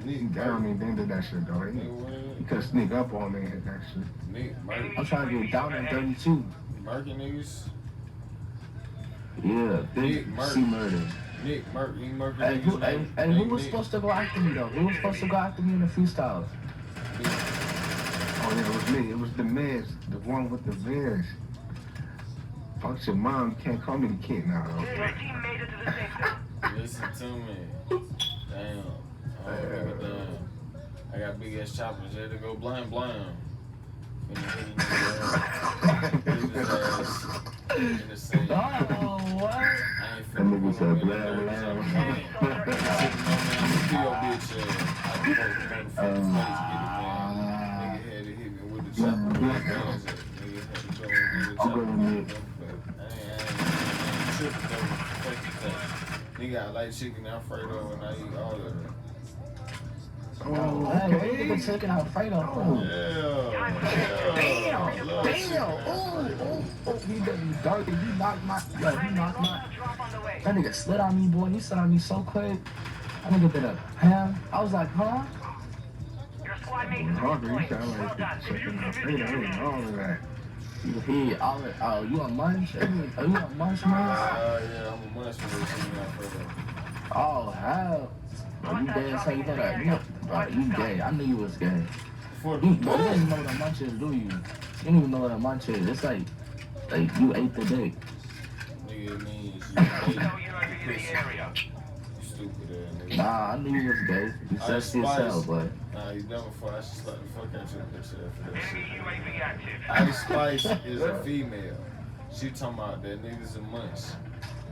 Speaker 4: He
Speaker 1: Nick
Speaker 4: down
Speaker 1: Merck.
Speaker 4: me, then did that shit, though. He
Speaker 1: Nigga,
Speaker 4: could sneak up on me and hit that shit.
Speaker 1: Nick Merck.
Speaker 2: I'm trying to get down in 32.
Speaker 1: Merkin niggas.
Speaker 2: Yeah, big
Speaker 1: Nick Merck.
Speaker 2: C murder.
Speaker 1: Nick Merck. He Merkin
Speaker 2: Hey,
Speaker 1: niggas. name.
Speaker 2: who
Speaker 1: Nick,
Speaker 2: was
Speaker 1: Nick.
Speaker 2: supposed to go after me though? Who was supposed to go after me in the freestyle?
Speaker 4: Oh, yeah, it was me. It was the Miz, the one with the Miz. Fuck your mom, you can't call me the kid now, though.
Speaker 3: Your team made it to the safe zone.
Speaker 1: Listen to me. Damn. Oh, nigga, damn. I got big ass choppers. Had to go blam blam. Finna hit his ass in the same.
Speaker 2: Oh, what?
Speaker 1: I ain't
Speaker 4: That
Speaker 1: finna
Speaker 4: nigga
Speaker 1: put
Speaker 4: said
Speaker 1: him in the
Speaker 4: blam,
Speaker 1: nerves.
Speaker 4: blam.
Speaker 1: I'm sitting on me. I'm gonna kill your bitch ass. I can fuck the face, get it, man. Nigga had to hit me with the chopper. Nigga had to go and get the chopper. I ain't tripping though. Fuck you, thing. Nigga, I like chicken Alfredo and I eat all of it.
Speaker 4: Oh,
Speaker 2: Hey,
Speaker 4: okay.
Speaker 2: what nigga taking Alfredo from? He did me dirty. He knocked my.
Speaker 3: Drop on the way.
Speaker 2: That nigga slid on me, boy. He slid on me so quick. That nigga did a ham. I was like, huh?
Speaker 3: Your squad mate is
Speaker 4: Hungry, you
Speaker 3: deployed.
Speaker 4: sound
Speaker 3: Well
Speaker 4: like
Speaker 3: done.
Speaker 4: chicken. All of that.
Speaker 2: You a munch? Are you a munch, man?
Speaker 1: Yeah, I'm a munch for this chicken Alfredo.
Speaker 2: Oh, hell. Bro, you gay as hell. You know that. You gay. I knew you was gay.
Speaker 1: For
Speaker 2: You don't even know what a munch is, do you? You don't even know what a munch is. It's like you ate the dick.
Speaker 1: Nigga, it means you
Speaker 3: So
Speaker 1: ate
Speaker 3: you're over in the area.
Speaker 1: you stupid ass nigga.
Speaker 2: Nah, I knew you was gay. You
Speaker 1: I
Speaker 2: said to yourself,
Speaker 1: spice.
Speaker 2: but
Speaker 1: Nah, you never fuck. I should slap the fuck out your bitch ass for that
Speaker 3: Enemy
Speaker 1: shit.
Speaker 3: UAV active.
Speaker 1: Ice Spice is a female. She talking about that nigga's a munch.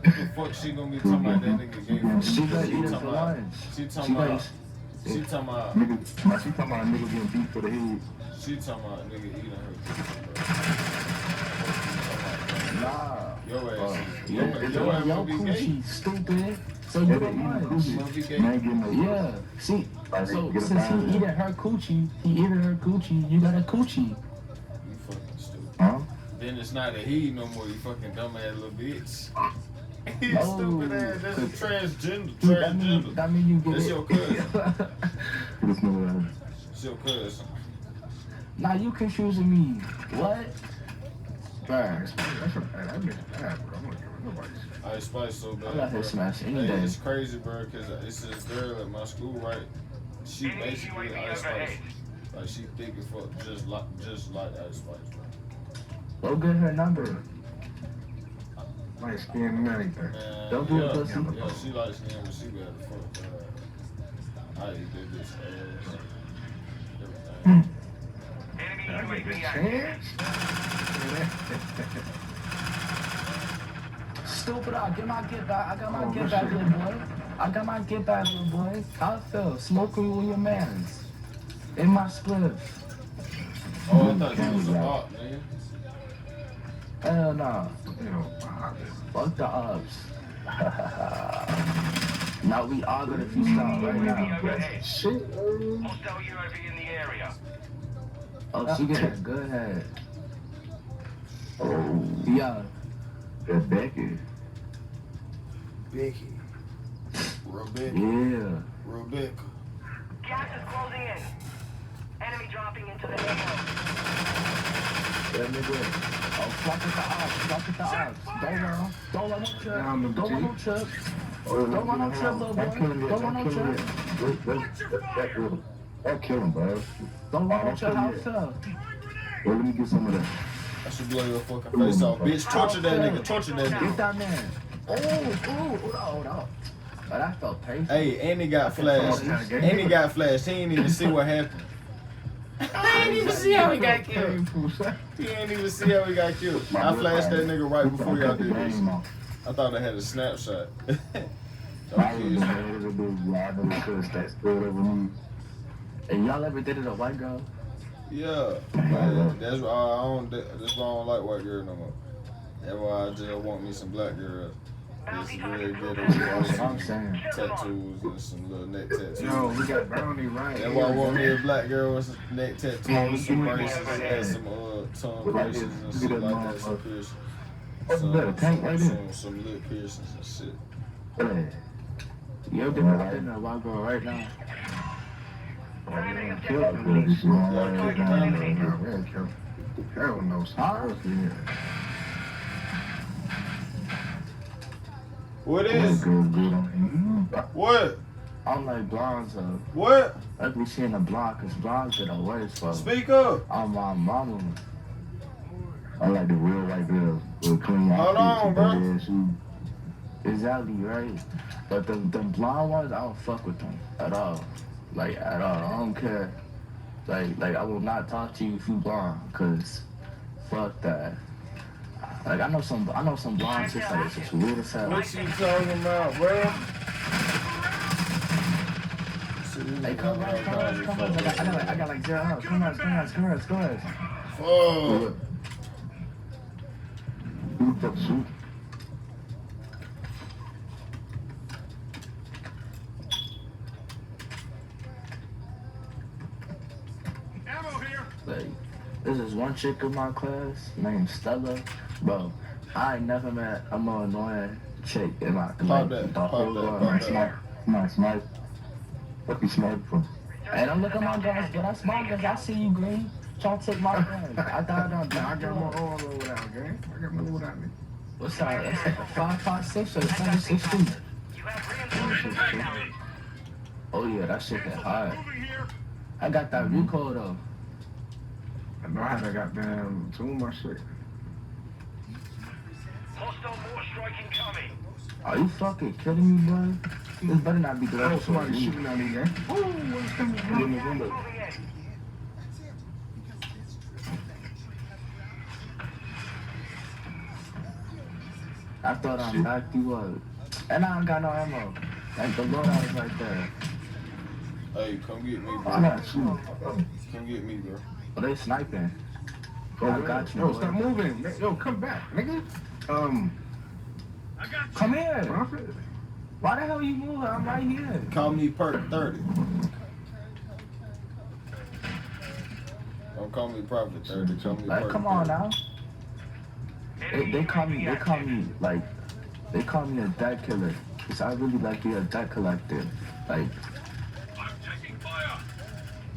Speaker 1: What the fuck she gonna be talking about that nigga gay for?
Speaker 2: she gonna eat it for
Speaker 1: talking about.
Speaker 2: lunch.
Speaker 1: She talking
Speaker 2: gonna-
Speaker 1: about. She talking about.
Speaker 4: Nigga, now she talking about a nigga getting beat for the head.
Speaker 1: She talking about nigga eating her.
Speaker 2: Nah.
Speaker 1: Your ass.
Speaker 2: Your
Speaker 1: Your ass gonna be gay.
Speaker 2: coochie, stupid. So you a munch.
Speaker 1: You gonna be gay.
Speaker 4: Man getting no
Speaker 2: Yeah. See,
Speaker 4: Like,
Speaker 2: so
Speaker 4: get a
Speaker 2: since
Speaker 4: pound.
Speaker 2: he eating her coochie, you got a coochie.
Speaker 1: You fucking stupid.
Speaker 4: Huh?
Speaker 1: Then it's not a he no more. You fucking dumbass little bitch. You
Speaker 2: Oh,
Speaker 1: stupid ass. That's a transgender.
Speaker 2: That mean you get
Speaker 1: That's
Speaker 2: it.
Speaker 1: your cousin.
Speaker 4: This nigga,
Speaker 1: It's your cousin.
Speaker 2: Nah, you confusing me. What?
Speaker 4: that's a bad. That bitch bad, bro. I'm gonna give her nobody's shit.
Speaker 1: Ice Spice so bad.
Speaker 2: I got her
Speaker 1: bro.
Speaker 2: smash any
Speaker 1: Hey,
Speaker 2: day.
Speaker 1: it's crazy, bro, because it's this girl at my school, right? She
Speaker 3: Enemy
Speaker 1: basically
Speaker 3: UAV
Speaker 1: Ice Spice.
Speaker 3: overhead.
Speaker 1: Like, she thick as fuck, just like Ice Spice, bro.
Speaker 2: Go get her number.
Speaker 4: Light skin and everything.
Speaker 1: Man,
Speaker 2: Don't do it,
Speaker 1: yeah,
Speaker 2: pussy.
Speaker 1: yeah, she likes skin, but she bad as fuck, bro. I eat that bitch ass. Everything.
Speaker 3: Enemy
Speaker 4: Did I get this
Speaker 3: UAV active.
Speaker 4: chance?
Speaker 2: Stupid, I get my get back. I got my
Speaker 4: Oh,
Speaker 2: get
Speaker 4: good
Speaker 2: back,
Speaker 4: shit.
Speaker 2: little boy. I got my get back, little boy. How it feel? Smoking with your mans. In my spliff.
Speaker 1: Oh, I thought you was a bot, nigga.
Speaker 2: Hell nah.
Speaker 4: You know, bother.
Speaker 2: Fuck the ups. Now we all gonna freestyle right
Speaker 3: UAV
Speaker 2: now.
Speaker 3: overhead.
Speaker 4: Shit.
Speaker 3: Hostile UAV in the area.
Speaker 2: Oh, she get a good head.
Speaker 4: Oh,
Speaker 2: Yeah.
Speaker 4: that's Becky.
Speaker 1: Becky. Rebecca.
Speaker 2: Yeah.
Speaker 1: Rebecca.
Speaker 3: Gas is closing in. Enemy dropping into the AO.
Speaker 2: That nigga. Oh, fuck with the ops. Don't run no trip. Don't run no trip. Don't run no trip, little boy. Don't run no trip.
Speaker 4: That kill him, bro.
Speaker 2: Don't run no trip. How it feel?
Speaker 4: Well, let me get some of that.
Speaker 1: I should blow your fucking face off, bitch. Torture that nigga. Torture that
Speaker 2: Get
Speaker 1: nigga.
Speaker 2: that man. Hold on. Oh, that felt painful.
Speaker 1: Hey, and he got flashed. And he got flashed. He ain't even see what happened. I ain't even see how he got killed. He ain't even see how he got killed. I flashed that nigga right before y'all did this. I thought I had a snapshot.
Speaker 2: And y'all ever dated a white girl?
Speaker 1: Yeah, man, that's why I don't. That's why I don't like white girls no more. That's why I just want me some black girls.
Speaker 3: Bounty
Speaker 1: It's
Speaker 3: target
Speaker 1: very
Speaker 3: approved.
Speaker 1: ghetto with
Speaker 2: I'm
Speaker 1: some
Speaker 2: saying.
Speaker 1: tattoos and some little neck tattoos.
Speaker 4: Yo, we got brownie right
Speaker 1: That's why I want me a black girl with some neck tattoos, some braces, and some tongue braces and shit like that. Some piercings.
Speaker 2: What's that? A tank right there?
Speaker 1: Some lip piercings and shit.
Speaker 2: Yeah. Yo, dinner, white girl right now.
Speaker 3: Timing of
Speaker 4: Hell no.
Speaker 1: What is? What?
Speaker 2: I'm like blondes.
Speaker 1: What?
Speaker 2: Like we seeing the blonde, cause blondes are the worst for.
Speaker 1: Speak up.
Speaker 2: I'm my mama. I like the real white girls with clean
Speaker 1: Hold on, bro.
Speaker 2: Exactly right. But them blonde ones, I don't fuck with them at all. Like at all. I don't care. Like I will not talk to you if you blonde, cause fuck that. Like I know some blonde chicks that is just weird as hell.
Speaker 1: What you talking about, bro?
Speaker 2: Hey, come on. I got like 0 hours. Come on.
Speaker 1: Fuck.
Speaker 4: Shoot.
Speaker 2: Like, this is one chick in my class named Stella. Bro, I ain't never met a more annoying chick in my class.
Speaker 4: Smart. What you smart for?
Speaker 2: Hey, don't look at my guns, but that's my guns. I see you, Green. Trying to take my guns. I thought I
Speaker 4: I got my arm over out, gang. I got my without me.
Speaker 2: What's that? That's like a 5.56 or 7.62.
Speaker 3: You have reinforcements right now.
Speaker 2: Oh yeah, that shit get hard. I got that recoil though.
Speaker 4: I know how to goddamn tune my shit.
Speaker 3: Hostile more strike incoming.
Speaker 2: Are you fucking kidding me, bro? This better not be good.
Speaker 4: Oh, somebody shooting at me, gang. Oh, what's coming from the window?
Speaker 3: Moving in.
Speaker 2: I thought I knocked you up. And I don't got no ammo. Like the loadout is right there.
Speaker 1: Hey, come get me,
Speaker 2: I'm
Speaker 1: bro.
Speaker 2: not shooting.
Speaker 1: Come get me, bro.
Speaker 2: Oh, they sniping.
Speaker 4: Oh,
Speaker 2: I got you,
Speaker 4: Yo,
Speaker 2: boy.
Speaker 4: stop moving. Yo, come back, nigga.
Speaker 2: Come here.
Speaker 4: Prophet.
Speaker 2: Why the hell you moving? I'm right here.
Speaker 1: Call me Perk 30. Don't call me Prophet 30. Call me
Speaker 2: Like,
Speaker 1: Perk
Speaker 2: come on
Speaker 1: 30.
Speaker 2: now. They call me a dead killer. Cause I really like to be a dead collector. Like,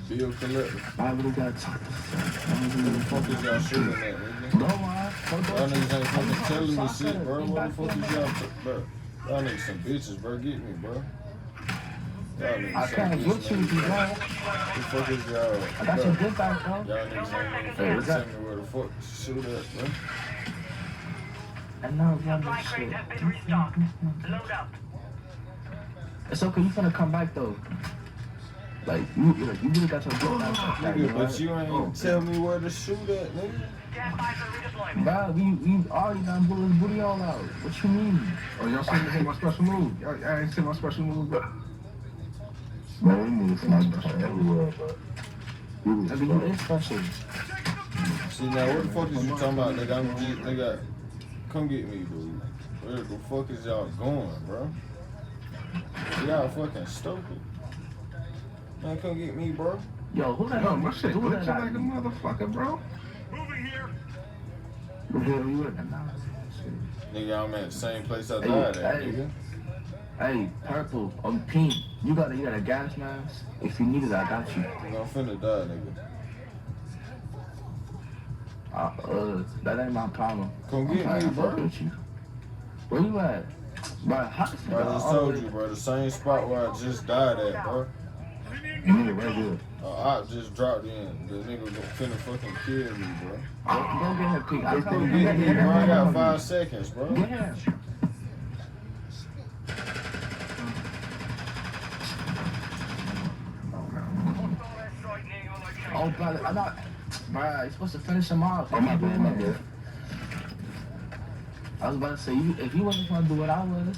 Speaker 1: Bill Collector.
Speaker 2: I really gotta talk to
Speaker 1: What the fuck is y'all shooting at, nigga?
Speaker 2: No, man.
Speaker 1: Y'all niggas ain't fucking telling me shit, bro. What the fuck is y'all, bro? Y'all niggas some bitches, bro. Get me, bro. Y'all niggas
Speaker 2: I
Speaker 1: some
Speaker 2: can't
Speaker 1: bitches,
Speaker 2: get you if you
Speaker 1: nigga.
Speaker 2: don't.
Speaker 1: What the fuck is y'all?
Speaker 2: I got your gift back, bro.
Speaker 1: Y'all niggas ain't even
Speaker 2: Hey,
Speaker 1: fucking
Speaker 2: what's that?
Speaker 1: tell me where the fuck to shoot at, bro.
Speaker 2: I know, run
Speaker 3: Supply
Speaker 2: this
Speaker 3: crates
Speaker 2: shit.
Speaker 3: have been restocked. Load up.
Speaker 2: It's okay, you finna come back though. Like, you really got your gift back.
Speaker 1: Nigga, but you ain't tell me where to shoot at, nigga.
Speaker 3: Stand by for redeployment.
Speaker 2: Bro, we already done blew his booty all out. What you mean?
Speaker 4: Oh, y'all seen me hit my special move? Y'all ain't seen my special move, but
Speaker 2: Man, we need to everywhere, bro. I mean, you is special.
Speaker 1: See, now, what the fuck is you talking about, nigga? Nigga, come get me, dude. Where the fuck is y'all going, bro? Y'all fucking stupid. Man, come get me, bro.
Speaker 2: Yo, who that?
Speaker 4: yo, my shit
Speaker 2: Who
Speaker 4: glitching
Speaker 2: that?
Speaker 4: like a motherfucker, bro.
Speaker 2: Who the hell you at? Nah,
Speaker 1: Nigga, I'm at the same place I
Speaker 2: Hey,
Speaker 1: died at,
Speaker 2: hey.
Speaker 1: nigga.
Speaker 2: hey, purple, pink. You got a gas mask? If you need it, I got you.
Speaker 1: Nigga, I'm finna die, nigga.
Speaker 2: That ain't my problem.
Speaker 1: Come get
Speaker 2: I'm
Speaker 1: me,
Speaker 2: fucking
Speaker 1: bro.
Speaker 2: with you. Where you at? Bro, how the
Speaker 1: Bro, I just told you, bro. The same spot where I just died at, bro.
Speaker 2: Nigga, right here.
Speaker 1: I just dropped in. The nigga finna fucking kill me, bro.
Speaker 2: Go get him, quick. I told
Speaker 1: Come
Speaker 2: you,
Speaker 1: get me, bro. I got 5 seconds, bro.
Speaker 2: Get him. Oh, brother, I'm not. Bro, you're supposed to finish him off. I'm not doing that. I was about to say, if you wasn't gonna do what I was,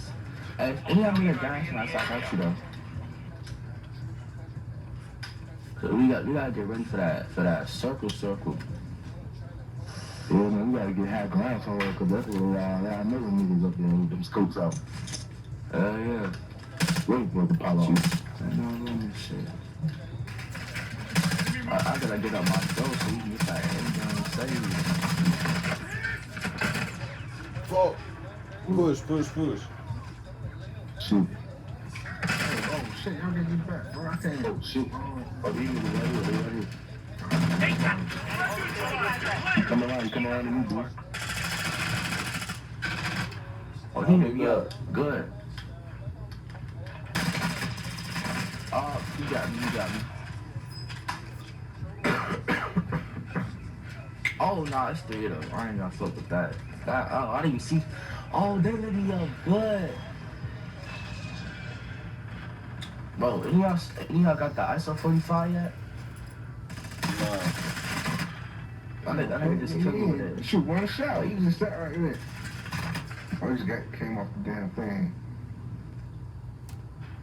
Speaker 2: if any of me a gas mask, I got you though. So we gotta get ready for that circle.
Speaker 4: Yeah, man, we gotta get high ground somewhere, cause that's where I know them niggas up there with them scopes out.
Speaker 2: Yeah.
Speaker 4: Wait for the pile on.
Speaker 2: I know this shit. I gotta get up my throat so you can get that end gun save.
Speaker 1: Fuck. Push.
Speaker 2: Shoot.
Speaker 4: Oh shit, y'all get me back, bro. I can't go
Speaker 2: Shoot.
Speaker 4: Oh,
Speaker 2: Oh, these niggas right here. Come around to me, boy. Oh, he hit me up. Good. Oh, you got me. Oh, nah, it's 3 of them. I ain't gonna fuck with that. Oh, I didn't even see. Oh, they let me up good. Bro, any y'all got the ISO 45 yet?
Speaker 1: Nah.
Speaker 2: I nigga just killed me with it.
Speaker 4: Shoot one shot. You just sat right there. I just came off the damn thing.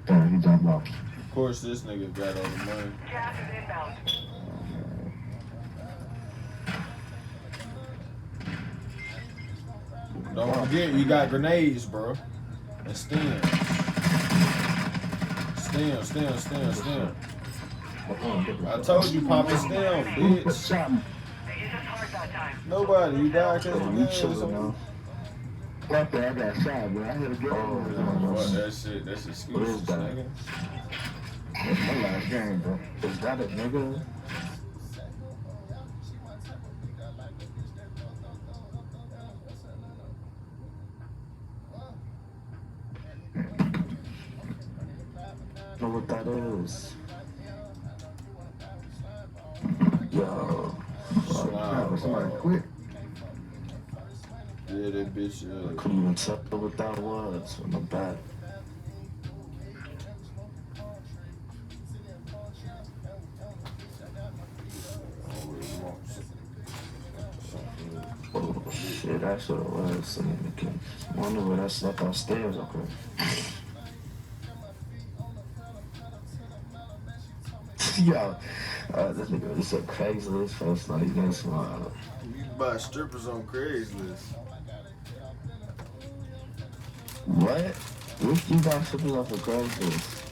Speaker 4: Damn, he jumped off.
Speaker 1: Of course, this nigga got all the money.
Speaker 3: Gas is inbound.
Speaker 1: Don't forget, you got grenades, bro. And stems. Stem. I told you, pop a stem, bitch.
Speaker 3: They hit us hard that time.
Speaker 1: Nobody, you died because of
Speaker 2: You chillin' now.
Speaker 4: Fuck that, I got shot, bro. I hit a
Speaker 1: Fuck that shit. That's excuses,
Speaker 2: that?
Speaker 1: nigga.
Speaker 4: That's my last game, bro.
Speaker 2: Is that a nigga? Know what that is? Yo.
Speaker 1: Slime,
Speaker 4: Somebody
Speaker 1: bro.
Speaker 4: quit.
Speaker 1: Yeah, that bitch.
Speaker 2: Couldn't even tell what that was on the back. Oh shit, that's what it was. I wonder where that slept upstairs. Okay. Yo, this nigga is a Craigslist first night. That's wild.
Speaker 1: You can buy strippers on Craigslist.
Speaker 2: What? What you got shipping off of Craigslist?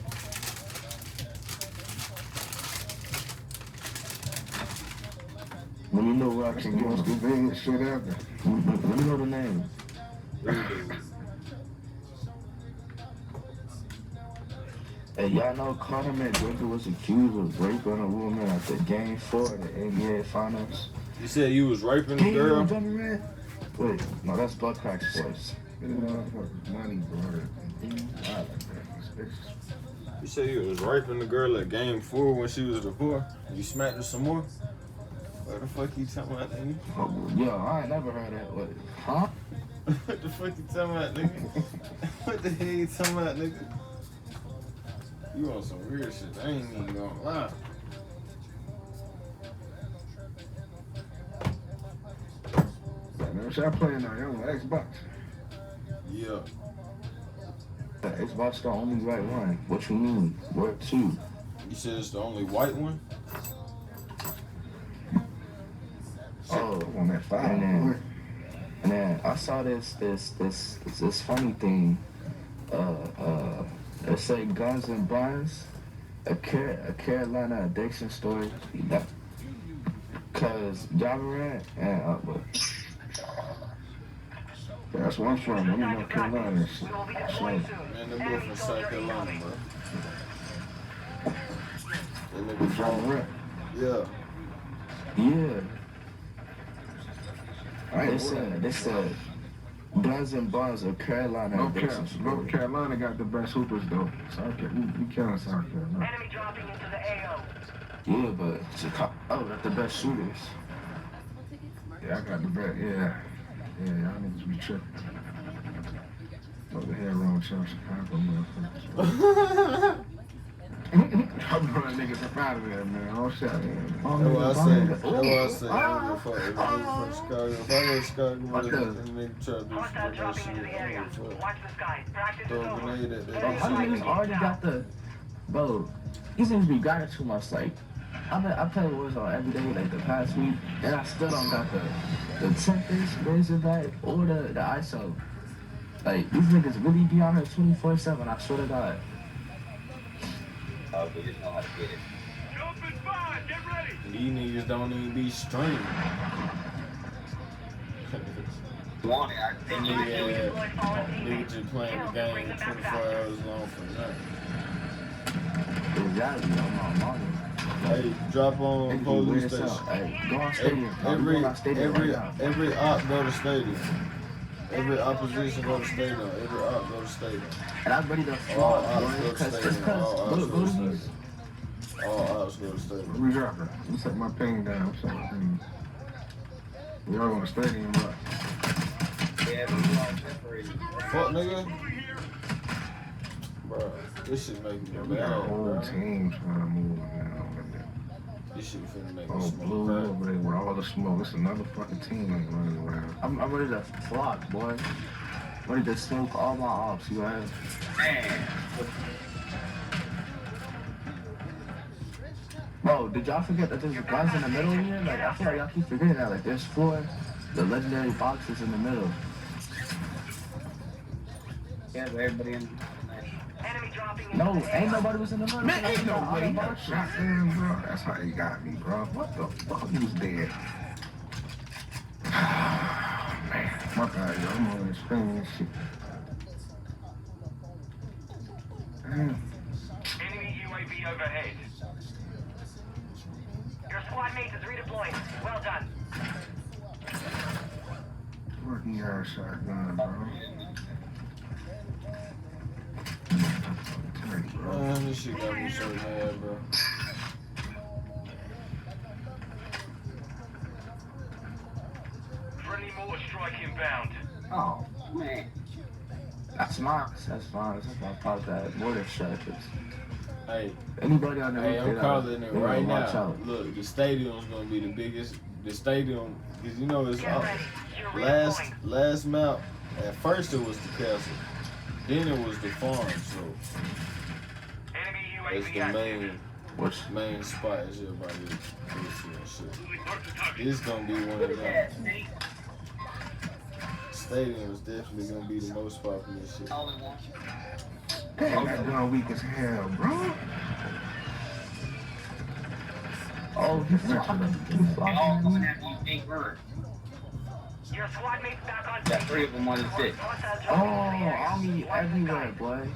Speaker 2: Let me know where I
Speaker 4: That's the
Speaker 2: can get
Speaker 4: most
Speaker 2: them.
Speaker 4: convenient shit ever.
Speaker 2: Let me know the name. Hey, y'all know Conor McGregor was accused of raping a woman at the Game 4 of the NBA Finals?
Speaker 1: You said you was raping the girl?
Speaker 2: Wait, no, that's Buck Crack's voice.
Speaker 4: Motherfuckers money, bro. I like that.
Speaker 1: You said you was raping the girl at Game 4 when she was the 4? You smacked her some more? What the fuck you talking about, nigga?
Speaker 2: Oh, yo, I ain't never heard that. What? Huh?
Speaker 1: What the fuck you talking about, nigga? What the hell you talking about, nigga? You on some weird shit. I ain't even gonna lie.
Speaker 4: Man, y'all playing now? Y'all on Xbox?
Speaker 1: Yeah.
Speaker 2: The Xbox the only right one. What you mean? Where to?
Speaker 1: You said it's the only white one?
Speaker 2: Oh,
Speaker 4: I'm on that 5.
Speaker 2: and then I saw this funny thing. It say Guns and Buns, a Carolina addiction story. Cause Ja Morant and
Speaker 4: That's where I'm from. I'm in North Carolina and shit.
Speaker 3: We will be
Speaker 4: So,
Speaker 3: deploying soon.
Speaker 1: Man, them both
Speaker 3: Enemy
Speaker 1: from
Speaker 3: soldier
Speaker 1: South Carolina,
Speaker 3: incoming.
Speaker 1: bro. That nigga
Speaker 4: from where?
Speaker 1: Yeah.
Speaker 2: yeah,
Speaker 4: I
Speaker 2: they
Speaker 4: ain't
Speaker 2: said Guns and Buns, a Carolina addiction
Speaker 4: North
Speaker 2: story.
Speaker 4: Carolina got the best hoopers though. South Carolina, we count South Carolina.
Speaker 3: Enemy dropping into the AO.
Speaker 2: Yeah, but Chicago got the best shooters.
Speaker 4: Yeah, I got the best. Yeah, y'all niggas be tripping. What the hell wrong with y'all Chicago motherfuckers? I'm running niggas up out of there, man. Oh shit, man.
Speaker 1: That's what I said. That's what I said. I don't give a fuck. If I'm from Chicago, if I go to Chicago, motherfucker, and nigga try to do
Speaker 3: Hostile
Speaker 1: that
Speaker 3: dropping
Speaker 1: shit,
Speaker 3: into the
Speaker 1: I
Speaker 3: area.
Speaker 1: don't give a fuck.
Speaker 3: Watch the sky. Practice is
Speaker 1: Throw a
Speaker 3: over.
Speaker 1: grenade at that
Speaker 2: Bro,
Speaker 1: bitch.
Speaker 2: how niggas already got the bro? These niggas be grinding too much. Like I play Warzone every day, like the past week, and I still don't got the Tempest, Razorback, or the ISO. Like these niggas really be on it 24/7. I swear to God.
Speaker 1: These niggas don't even be streaming.
Speaker 6: want it. They need it.
Speaker 1: Nigga just playing the game 24 hours long for nothing.
Speaker 2: Exactly, I'm my mama.
Speaker 1: Hey, drop on
Speaker 2: Nigga,
Speaker 1: police
Speaker 2: weird as
Speaker 1: station.
Speaker 2: hell. Hey, go on stadium. bro. We
Speaker 1: Every
Speaker 2: going on stadium right now.
Speaker 1: every op go to stadium. Every opposition go to stadium. Every op go to stadium.
Speaker 2: And I'm ready to
Speaker 1: All
Speaker 2: flop,
Speaker 1: ops
Speaker 2: boy.
Speaker 1: go to
Speaker 2: Cause
Speaker 1: stadium. All ops
Speaker 2: go
Speaker 1: go to
Speaker 2: to these.
Speaker 1: stadium. All ops go to stadium.
Speaker 4: We dropping. You set my ping down. So we all going to stadium, right?
Speaker 6: Yeah, but we all separated.
Speaker 1: Fuck nigga. Bro, this shit make me
Speaker 4: We got a
Speaker 1: mad,
Speaker 4: whole
Speaker 1: bro.
Speaker 4: team trying to move now.
Speaker 1: This shit finna make me
Speaker 4: Oh,
Speaker 1: smoke
Speaker 4: blue
Speaker 1: crack.
Speaker 4: over there with all the smoke. It's another fucking team that's running around.
Speaker 2: I'm ready to flop, boy. Ready to smoke all my ops, you have.
Speaker 6: Man,
Speaker 2: Bro, did y'all forget that there's guns in the middle here? Like, I feel like y'all keep forgetting that. Like, there's 4 the legendary boxes in the middle.
Speaker 6: yeah, but everybody in.
Speaker 3: Enemy dropping in.
Speaker 2: No, ain't nobody was in the middle.
Speaker 4: Man, ain't no way. You got shot in, bro. That's how you got me, bro. What the fuck? He was dead. Man, my bad, yo. I'm on this screen and shit. Damn.
Speaker 3: Enemy UAV overhead. Your squad mate is redeploying. Well done.
Speaker 4: Working yard shotgun, bro. Dirty, bro.
Speaker 1: Man, this shit got me so mad, bro.
Speaker 3: Friendly mortar strike inbound.
Speaker 6: Oh, man.
Speaker 2: That's mine. That's fine. That's my pop that mortar strikers.
Speaker 1: Hey,
Speaker 2: Anybody on the
Speaker 1: hey, I'm
Speaker 2: roof,
Speaker 1: calling it right
Speaker 2: watch
Speaker 1: now.
Speaker 2: out.
Speaker 1: Look, the stadium's gonna be the biggest. The stadium, cause you know it's
Speaker 3: Get
Speaker 1: up.
Speaker 3: ready. You're redeploying.
Speaker 1: Last map. At first it was the castle, then it was the farm. So
Speaker 3: Enemy
Speaker 1: it's
Speaker 3: UAV
Speaker 1: the
Speaker 3: active.
Speaker 2: Which
Speaker 1: main spot is everybody and shit. This gonna be one of them. Stadium is definitely gonna be the most popular shit.
Speaker 6: All in one.
Speaker 4: Damn, that gun weak as hell, bro.
Speaker 2: oh, he's flopping. He's
Speaker 6: They all
Speaker 2: flopping.
Speaker 6: coming after you, ain't bird.
Speaker 3: Your squad mate's back on
Speaker 6: Got 3 of them on the stick.
Speaker 2: Oh, army everywhere, boy.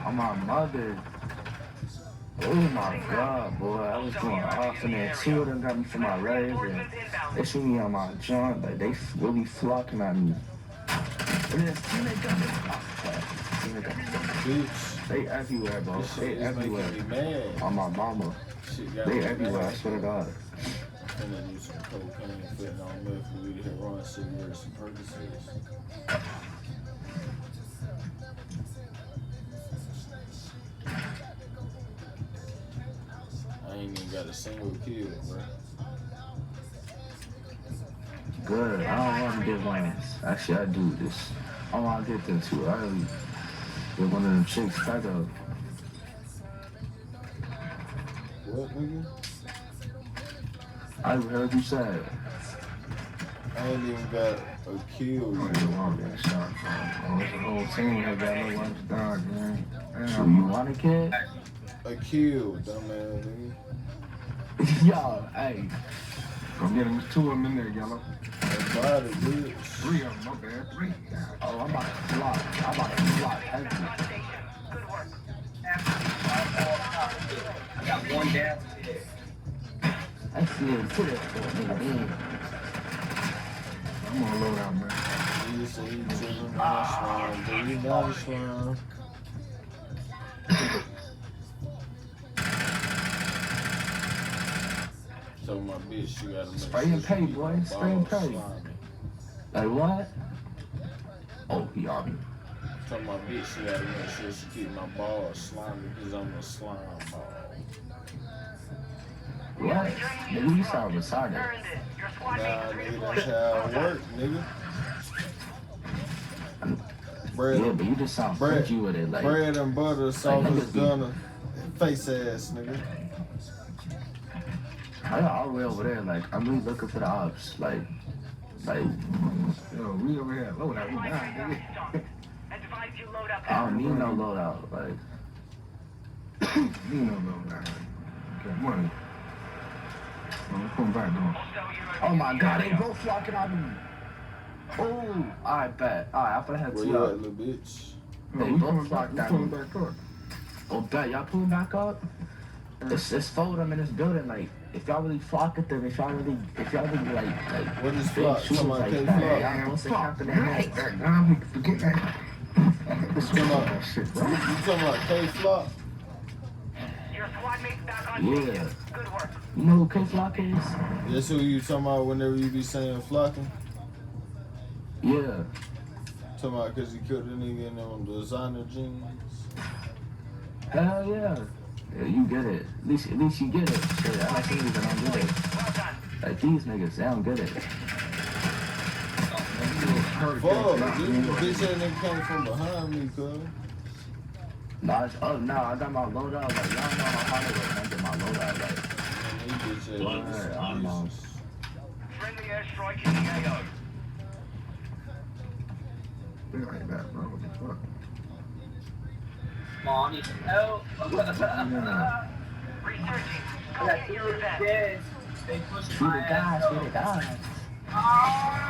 Speaker 2: Oh my mother. Oh my god, boy. I was going off in there. 2 of them got me for my raise. And they see me on my jump. Like, they really flocking at me. And then teammate got me. Oh, crap. Teammate got me.
Speaker 1: Bitch,
Speaker 2: They everywhere, bro.
Speaker 1: this
Speaker 2: They
Speaker 1: shit is
Speaker 2: everywhere.
Speaker 1: making me mad.
Speaker 2: On my mama.
Speaker 1: Shit got
Speaker 2: They
Speaker 1: me
Speaker 2: everywhere, I
Speaker 1: mad.
Speaker 2: swear to God.
Speaker 1: And then use some cocaine, fentanyl, meth, weed, heroin, cigarettes, and Percocets. I ain't even got a single kill, bro.
Speaker 2: Good. I don't want to get one. Actually, I do this. I don't want to get them too early. Get one of them chicks back up.
Speaker 1: What, nigga?
Speaker 2: I heard you say it.
Speaker 1: I ain't even got a kill
Speaker 4: Oh,
Speaker 1: yet.
Speaker 4: you want that shot, bro. It's a whole team that got no lunch dog, man.
Speaker 2: So you want a kid?
Speaker 1: A kill, dumbass nigga.
Speaker 2: Yo, hey.
Speaker 4: Go get him. There's 2 of them in there, yellow.
Speaker 1: A body, bitch.
Speaker 4: 3 of them, my bad. 3.
Speaker 2: Oh, I'm about to flop. I'm about to flop heavy.
Speaker 3: on station. Good work.
Speaker 6: I got 1 down.
Speaker 2: I see it. Put it for a nigga.
Speaker 4: I'm gonna load out, man.
Speaker 1: You say you chillin' nice one, but you nice one. So my bitch, she gotta make
Speaker 2: Spray
Speaker 1: sure
Speaker 2: and
Speaker 1: she
Speaker 2: pay,
Speaker 1: keep
Speaker 2: boy.
Speaker 1: my
Speaker 2: Spray and
Speaker 1: balls
Speaker 2: pay.
Speaker 1: slimy.
Speaker 2: Like what? Oh, he on me.
Speaker 1: So my bitch, she gotta make sure she keep my balls slimy because I'm a slime ball.
Speaker 2: What? Nigga, you sound retarded.
Speaker 3: Earned it. Your squad
Speaker 1: Nah,
Speaker 3: mate is
Speaker 1: nigga, that's
Speaker 3: redeploying.
Speaker 1: how
Speaker 3: Well
Speaker 1: it
Speaker 3: done.
Speaker 1: work, nigga.
Speaker 2: Yeah,
Speaker 1: Bread,
Speaker 2: but you just sound
Speaker 1: Bread-
Speaker 2: freaky with it. Like,
Speaker 1: bread and butter, soft
Speaker 2: niggas
Speaker 1: as
Speaker 2: be-
Speaker 1: gunner, face ass, nigga.
Speaker 2: I got all the way over there. Like, I'm really looking for the ops. Like,
Speaker 4: Yo, we over here. Load out. We
Speaker 3: Supply
Speaker 4: down,
Speaker 3: crates are
Speaker 4: nigga.
Speaker 3: restocked. Advise you load up.
Speaker 2: I don't need no loadout. Like,
Speaker 4: You know, load out. Got money. Well, come back, though.
Speaker 3: Hostile UAV
Speaker 2: oh my god, they
Speaker 3: area.
Speaker 2: both flocking on me. Oh, I bet. Alright, I finna head
Speaker 1: Where
Speaker 2: to
Speaker 1: you
Speaker 2: y'all.
Speaker 1: at, little bitch?
Speaker 4: No,
Speaker 2: They
Speaker 4: we
Speaker 2: both
Speaker 4: pulling
Speaker 2: flocked
Speaker 4: back,
Speaker 2: down.
Speaker 4: we pulling back up.
Speaker 2: Oh, bet. Y'all pulling back up? It's four of them in this building. Like, if y'all really flock at them, if y'all really like
Speaker 1: What is
Speaker 2: big
Speaker 1: flock?
Speaker 2: shooters
Speaker 1: Somebody
Speaker 2: like
Speaker 1: can't
Speaker 2: that,
Speaker 1: flock.
Speaker 2: y'all
Speaker 4: Man,
Speaker 2: supposed to
Speaker 4: fuck
Speaker 2: count in their heads.
Speaker 4: that. Now we forget that. Let's
Speaker 1: Come
Speaker 4: talk
Speaker 1: on.
Speaker 4: about shit, bro.
Speaker 1: You talking about K-Flock?
Speaker 3: Your squad mates back on
Speaker 2: Yeah.
Speaker 3: station. Good work.
Speaker 2: You know who K-Flock is?
Speaker 1: That's who you talking about whenever you be saying flocking?
Speaker 2: Yeah.
Speaker 1: Talking about because he killed a nigga in them designer jeans?
Speaker 2: Hell yeah. Yeah, you get it. At least you get it. Shit, I like niggas that don't get it.
Speaker 3: Well done.
Speaker 2: Like these niggas, they don't get it.
Speaker 1: Fuck, this bitch ass nigga came from behind me, cuz.
Speaker 2: Nah, I got my load out. Like, y'all know how hard it was when I get my load out. Like,
Speaker 1: Man, these bitch ass
Speaker 2: Word, I
Speaker 1: niggas
Speaker 2: know.
Speaker 1: some Jesus.
Speaker 3: Friendly airstrike in the AO.
Speaker 4: Be like that, bro. What the fuck?
Speaker 6: Come on, I need some help.
Speaker 4: Yeah.
Speaker 3: Researching. Go
Speaker 6: I got
Speaker 3: get
Speaker 6: two
Speaker 3: your
Speaker 6: little
Speaker 3: event.
Speaker 6: kids. They pushing
Speaker 2: free
Speaker 6: my
Speaker 2: the guys,
Speaker 6: ass.
Speaker 2: free the guys.
Speaker 6: Oh.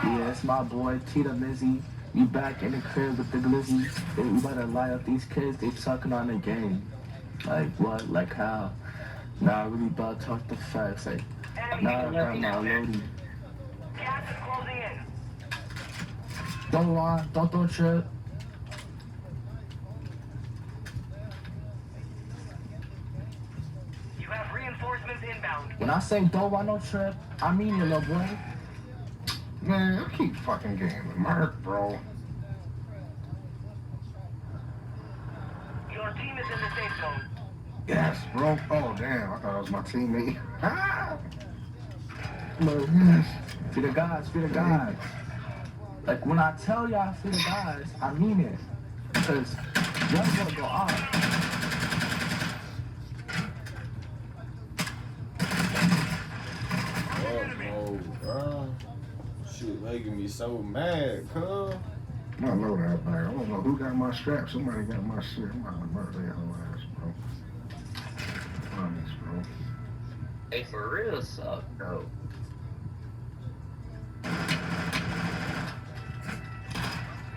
Speaker 2: Yeah, it's my boy, Tita Mizzy. We back in the crib with the glizzy. Hey, we better lie up these kids, they sucking on the game. Like what? Like how? Nah, I really about to talk the facts. Like,
Speaker 3: Enemy
Speaker 2: nah, I
Speaker 3: team
Speaker 2: got my loadie.
Speaker 3: gas is closing in.
Speaker 2: Don't lie, don't trip.
Speaker 3: You have reinforcements inbound.
Speaker 2: When I say don't want no trip, I mean it, little boy.
Speaker 4: Man, I keep fucking getting with Mark, bro.
Speaker 3: Your team is in the safe zone.
Speaker 4: Yes, bro. Oh, damn. I thought it was my teammate. Ah!
Speaker 2: Look,
Speaker 4: Yes.
Speaker 2: free the guys, free the guys. Like when I tell y'all free the guys, I mean it. Because y'all gonna go off.
Speaker 1: Fuck no, bro. Shit making me so mad, cuz.
Speaker 4: I know that, man. I don't know who got my strap. Somebody got my shit. I'm about to murder their whole ass, bro. Honest, bro.
Speaker 6: They for real suck, though.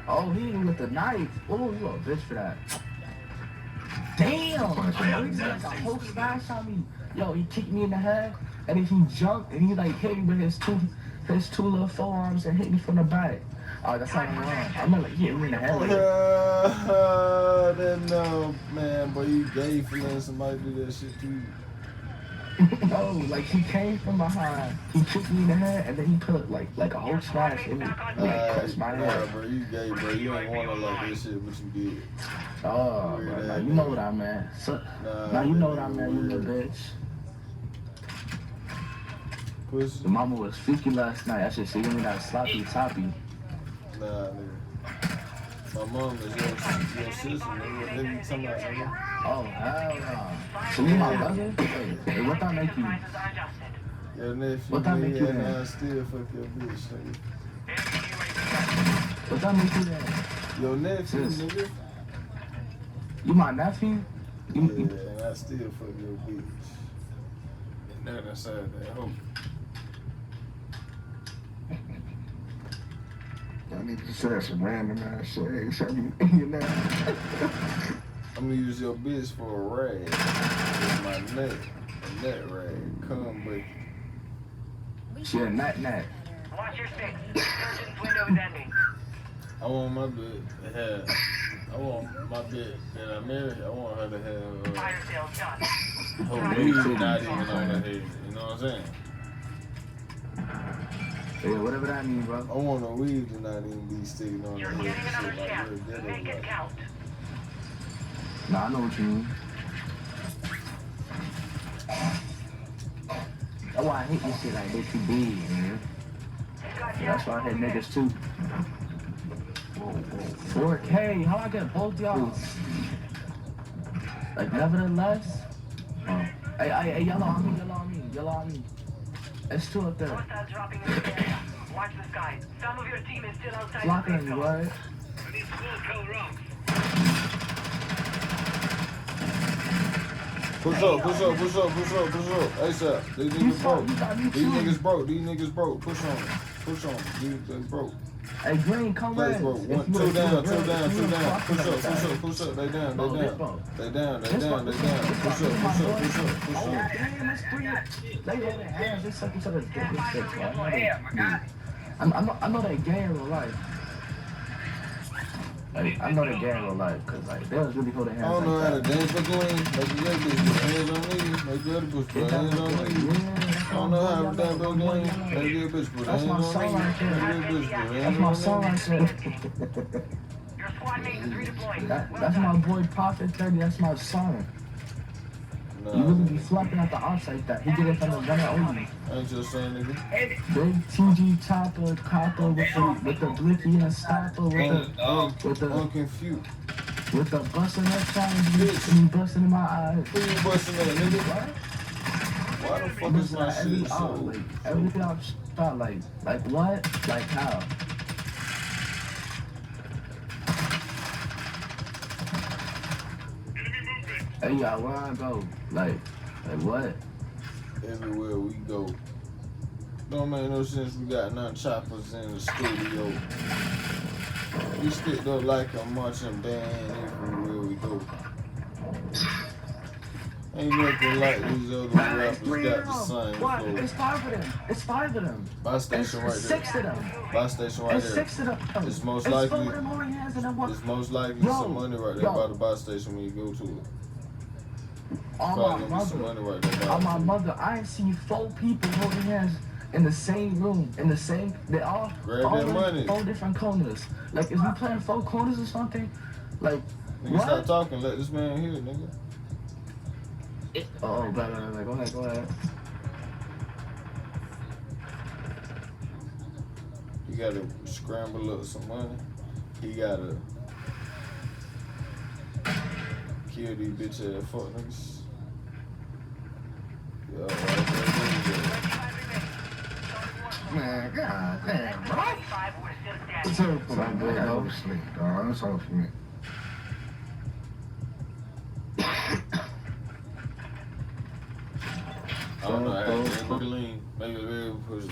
Speaker 2: Oh, he hit me with the knife. Oh, you a bitch for that. Damn! Yo, he did like a whole smash on me. Yo, he kicked me in the head, and then he jumped, and he like hit me with his two little forearms and hit me from the back. Oh, that's not wrong. I remember like hitting me in the head. Like,
Speaker 1: That no, man, boy, you gay for letting somebody do that shit to you.
Speaker 2: no, like he came from behind, he kicked me in the head, and then he put like a whole smash in me, and like crushed my
Speaker 1: Nah,
Speaker 2: head.
Speaker 1: bro, you gay, bro. You ain't wanna like this shit, but you did.
Speaker 2: Oh,
Speaker 1: Weird
Speaker 2: bro,
Speaker 1: ass
Speaker 2: now you
Speaker 1: nigga.
Speaker 2: know what I meant. So,
Speaker 1: Nah,
Speaker 2: now you know what
Speaker 1: nigga,
Speaker 2: I meant, you little
Speaker 1: weird.
Speaker 2: bitch.
Speaker 1: Pussy?
Speaker 2: The mama was freaky last night. I should see me that sloppy toppy.
Speaker 1: Nah, nigga. My mom is your sister, nigga. What nigga you talking about, nigga?
Speaker 2: Oh, hell no. So you my brother? Hey, what that make you?
Speaker 3: Prices are adjusted.
Speaker 1: Your nephew,
Speaker 2: What that make you
Speaker 1: nigga, and
Speaker 2: then?
Speaker 1: I still fuck your bitch, nigga.
Speaker 2: What that make you then?
Speaker 1: Your nephew,
Speaker 2: Sis.
Speaker 1: nigga.
Speaker 2: You my nephew?
Speaker 1: Yeah,
Speaker 2: You,
Speaker 1: and I still fuck your bitch. And that inside that hoe.
Speaker 4: I need to say some random ass shit. Hey, something you know.
Speaker 1: I'm gonna use your bitch for a rag. With my neck. A neck rag. Come with
Speaker 2: she a nut.
Speaker 3: Watch your six. Surgeon's window is ending.
Speaker 1: I want my bitch to have. I want my bitch that I married. I want her to have
Speaker 3: Fire sales done.
Speaker 1: her weed not even on her head. You know what I'm saying?
Speaker 2: Yeah, whatever that mean, bro.
Speaker 1: I want her weed to not even be sticking on
Speaker 3: You're
Speaker 1: her
Speaker 3: getting
Speaker 1: head.
Speaker 3: another
Speaker 1: and shit
Speaker 3: chance.
Speaker 1: like real
Speaker 3: Make
Speaker 1: ghetto,
Speaker 3: it
Speaker 1: like.
Speaker 3: count.
Speaker 2: Nah, I know what you mean. That's why I hate this shit like they too big, man. That's why I hate niggas too. 4K, how I get both y'all? Like, nevertheless. Oh. Hey, yellow on me. It's two up there.
Speaker 3: Hostiles dropping in the area. Watch the sky. Some of your team is still outside
Speaker 2: Blocking
Speaker 3: the safe
Speaker 2: me,
Speaker 3: zone.
Speaker 2: right?
Speaker 5: I need small kill rounds.
Speaker 1: Push up. ASAP. These
Speaker 2: You
Speaker 1: niggas broke.
Speaker 2: got me
Speaker 1: These
Speaker 2: too.
Speaker 1: niggas broke. Push on them. They broke.
Speaker 2: Hey, Green, come
Speaker 1: Let's
Speaker 2: red.
Speaker 1: go.
Speaker 2: If
Speaker 1: One,
Speaker 2: you
Speaker 1: two
Speaker 2: would've-
Speaker 1: down,
Speaker 2: you would've
Speaker 1: two
Speaker 2: red,
Speaker 1: down,
Speaker 2: you
Speaker 1: two
Speaker 2: would've
Speaker 1: down.
Speaker 2: fucked
Speaker 1: Push
Speaker 2: with
Speaker 1: up,
Speaker 2: us
Speaker 1: push
Speaker 2: that.
Speaker 1: up, push up. They down,
Speaker 2: Bro,
Speaker 1: they
Speaker 2: this
Speaker 1: down.
Speaker 2: bro.
Speaker 1: They down, they
Speaker 2: This
Speaker 1: down, they
Speaker 2: one,
Speaker 1: down.
Speaker 2: this
Speaker 1: Push
Speaker 2: one,
Speaker 1: up,
Speaker 2: my
Speaker 1: push up,
Speaker 2: boy.
Speaker 1: push up, push
Speaker 2: Oh,
Speaker 1: up.
Speaker 2: damn, it's three. They hold their hands. They suck each other's dick.
Speaker 3: Stand by
Speaker 2: It's
Speaker 3: for
Speaker 2: sick, bro.
Speaker 3: redeploy.
Speaker 6: Damn, I got it.
Speaker 2: I know they gay in real life. Like, I know they gay in real life, cause like they was really holding
Speaker 1: I
Speaker 2: hands
Speaker 1: don't know how to
Speaker 2: like that.
Speaker 1: dance for clean. Make the other bitch put hands on me. Make the other bitch put hands on me. I don't know how to dance for clean. Make the other bitch put
Speaker 2: That's
Speaker 1: hands
Speaker 2: my
Speaker 1: on
Speaker 2: song
Speaker 1: me.
Speaker 2: right
Speaker 1: Make the
Speaker 2: there.
Speaker 1: other bitch put
Speaker 2: That's
Speaker 1: hands
Speaker 2: my
Speaker 1: on
Speaker 2: song
Speaker 1: me.
Speaker 2: right there.
Speaker 3: Your squad mate is redeploying. Well
Speaker 2: That's
Speaker 3: done.
Speaker 2: my boy Prophet 30. That's my son. You really be flapping at the ops like that. He get it from the gunner only.
Speaker 1: Ain't your son, nigga.
Speaker 2: Big TG chopper, copper with the blicky and stopper
Speaker 1: I'm confused.
Speaker 2: with the busting up challenge and busting in my eyes.
Speaker 1: Who you busting at, nigga?
Speaker 2: What?
Speaker 1: Why the fuck is
Speaker 2: Busting
Speaker 1: my
Speaker 2: at every
Speaker 1: shit
Speaker 2: op,
Speaker 1: so...
Speaker 2: like every op shot, like what? Like how? Hey, y'all, where I go? Like what?
Speaker 1: Everywhere we go. Don't make no sense we got none choppers in the studio. We sticked up like a marching band everywhere we go. Ain't nothing like these other rappers got the same
Speaker 2: What?
Speaker 1: flow.
Speaker 2: It's five of them. It's five of them.
Speaker 1: Buy station right
Speaker 2: It's
Speaker 1: there.
Speaker 2: six of them.
Speaker 1: Buy station right
Speaker 2: It's
Speaker 1: there.
Speaker 2: six of them.
Speaker 1: It's most
Speaker 2: It's
Speaker 1: likely-
Speaker 2: four of them holding hands and then one.
Speaker 1: It's most likely
Speaker 2: Yo,
Speaker 1: some money right there
Speaker 2: yo.
Speaker 1: by the buy station when you go to it.
Speaker 2: On
Speaker 1: Probably
Speaker 2: my
Speaker 1: gonna be some
Speaker 2: mother.
Speaker 1: money right there.
Speaker 2: On my mother, I ain't seen four people holding hands in the same room, in the same. They all
Speaker 1: Grab
Speaker 2: all
Speaker 1: that
Speaker 2: in
Speaker 1: money.
Speaker 2: 4 different corners. Like, is we playing 4 corners or something? Like,
Speaker 1: Nigga, stop
Speaker 2: what?
Speaker 1: talking. Let this man hear, nigga.
Speaker 2: Oh, blah, blah, blah. Go ahead, go ahead.
Speaker 1: He gotta scramble up some money. He gotta kill these bitch ass fuck niggas. Yeah, right
Speaker 4: Man, god damn, bro.
Speaker 3: 95 would have still
Speaker 2: It's
Speaker 3: standing.
Speaker 2: over, my boy,
Speaker 4: I gotta go
Speaker 2: though.
Speaker 4: to sleep, dog. That's all for me.
Speaker 1: I don't know how to lean. Maybe push it.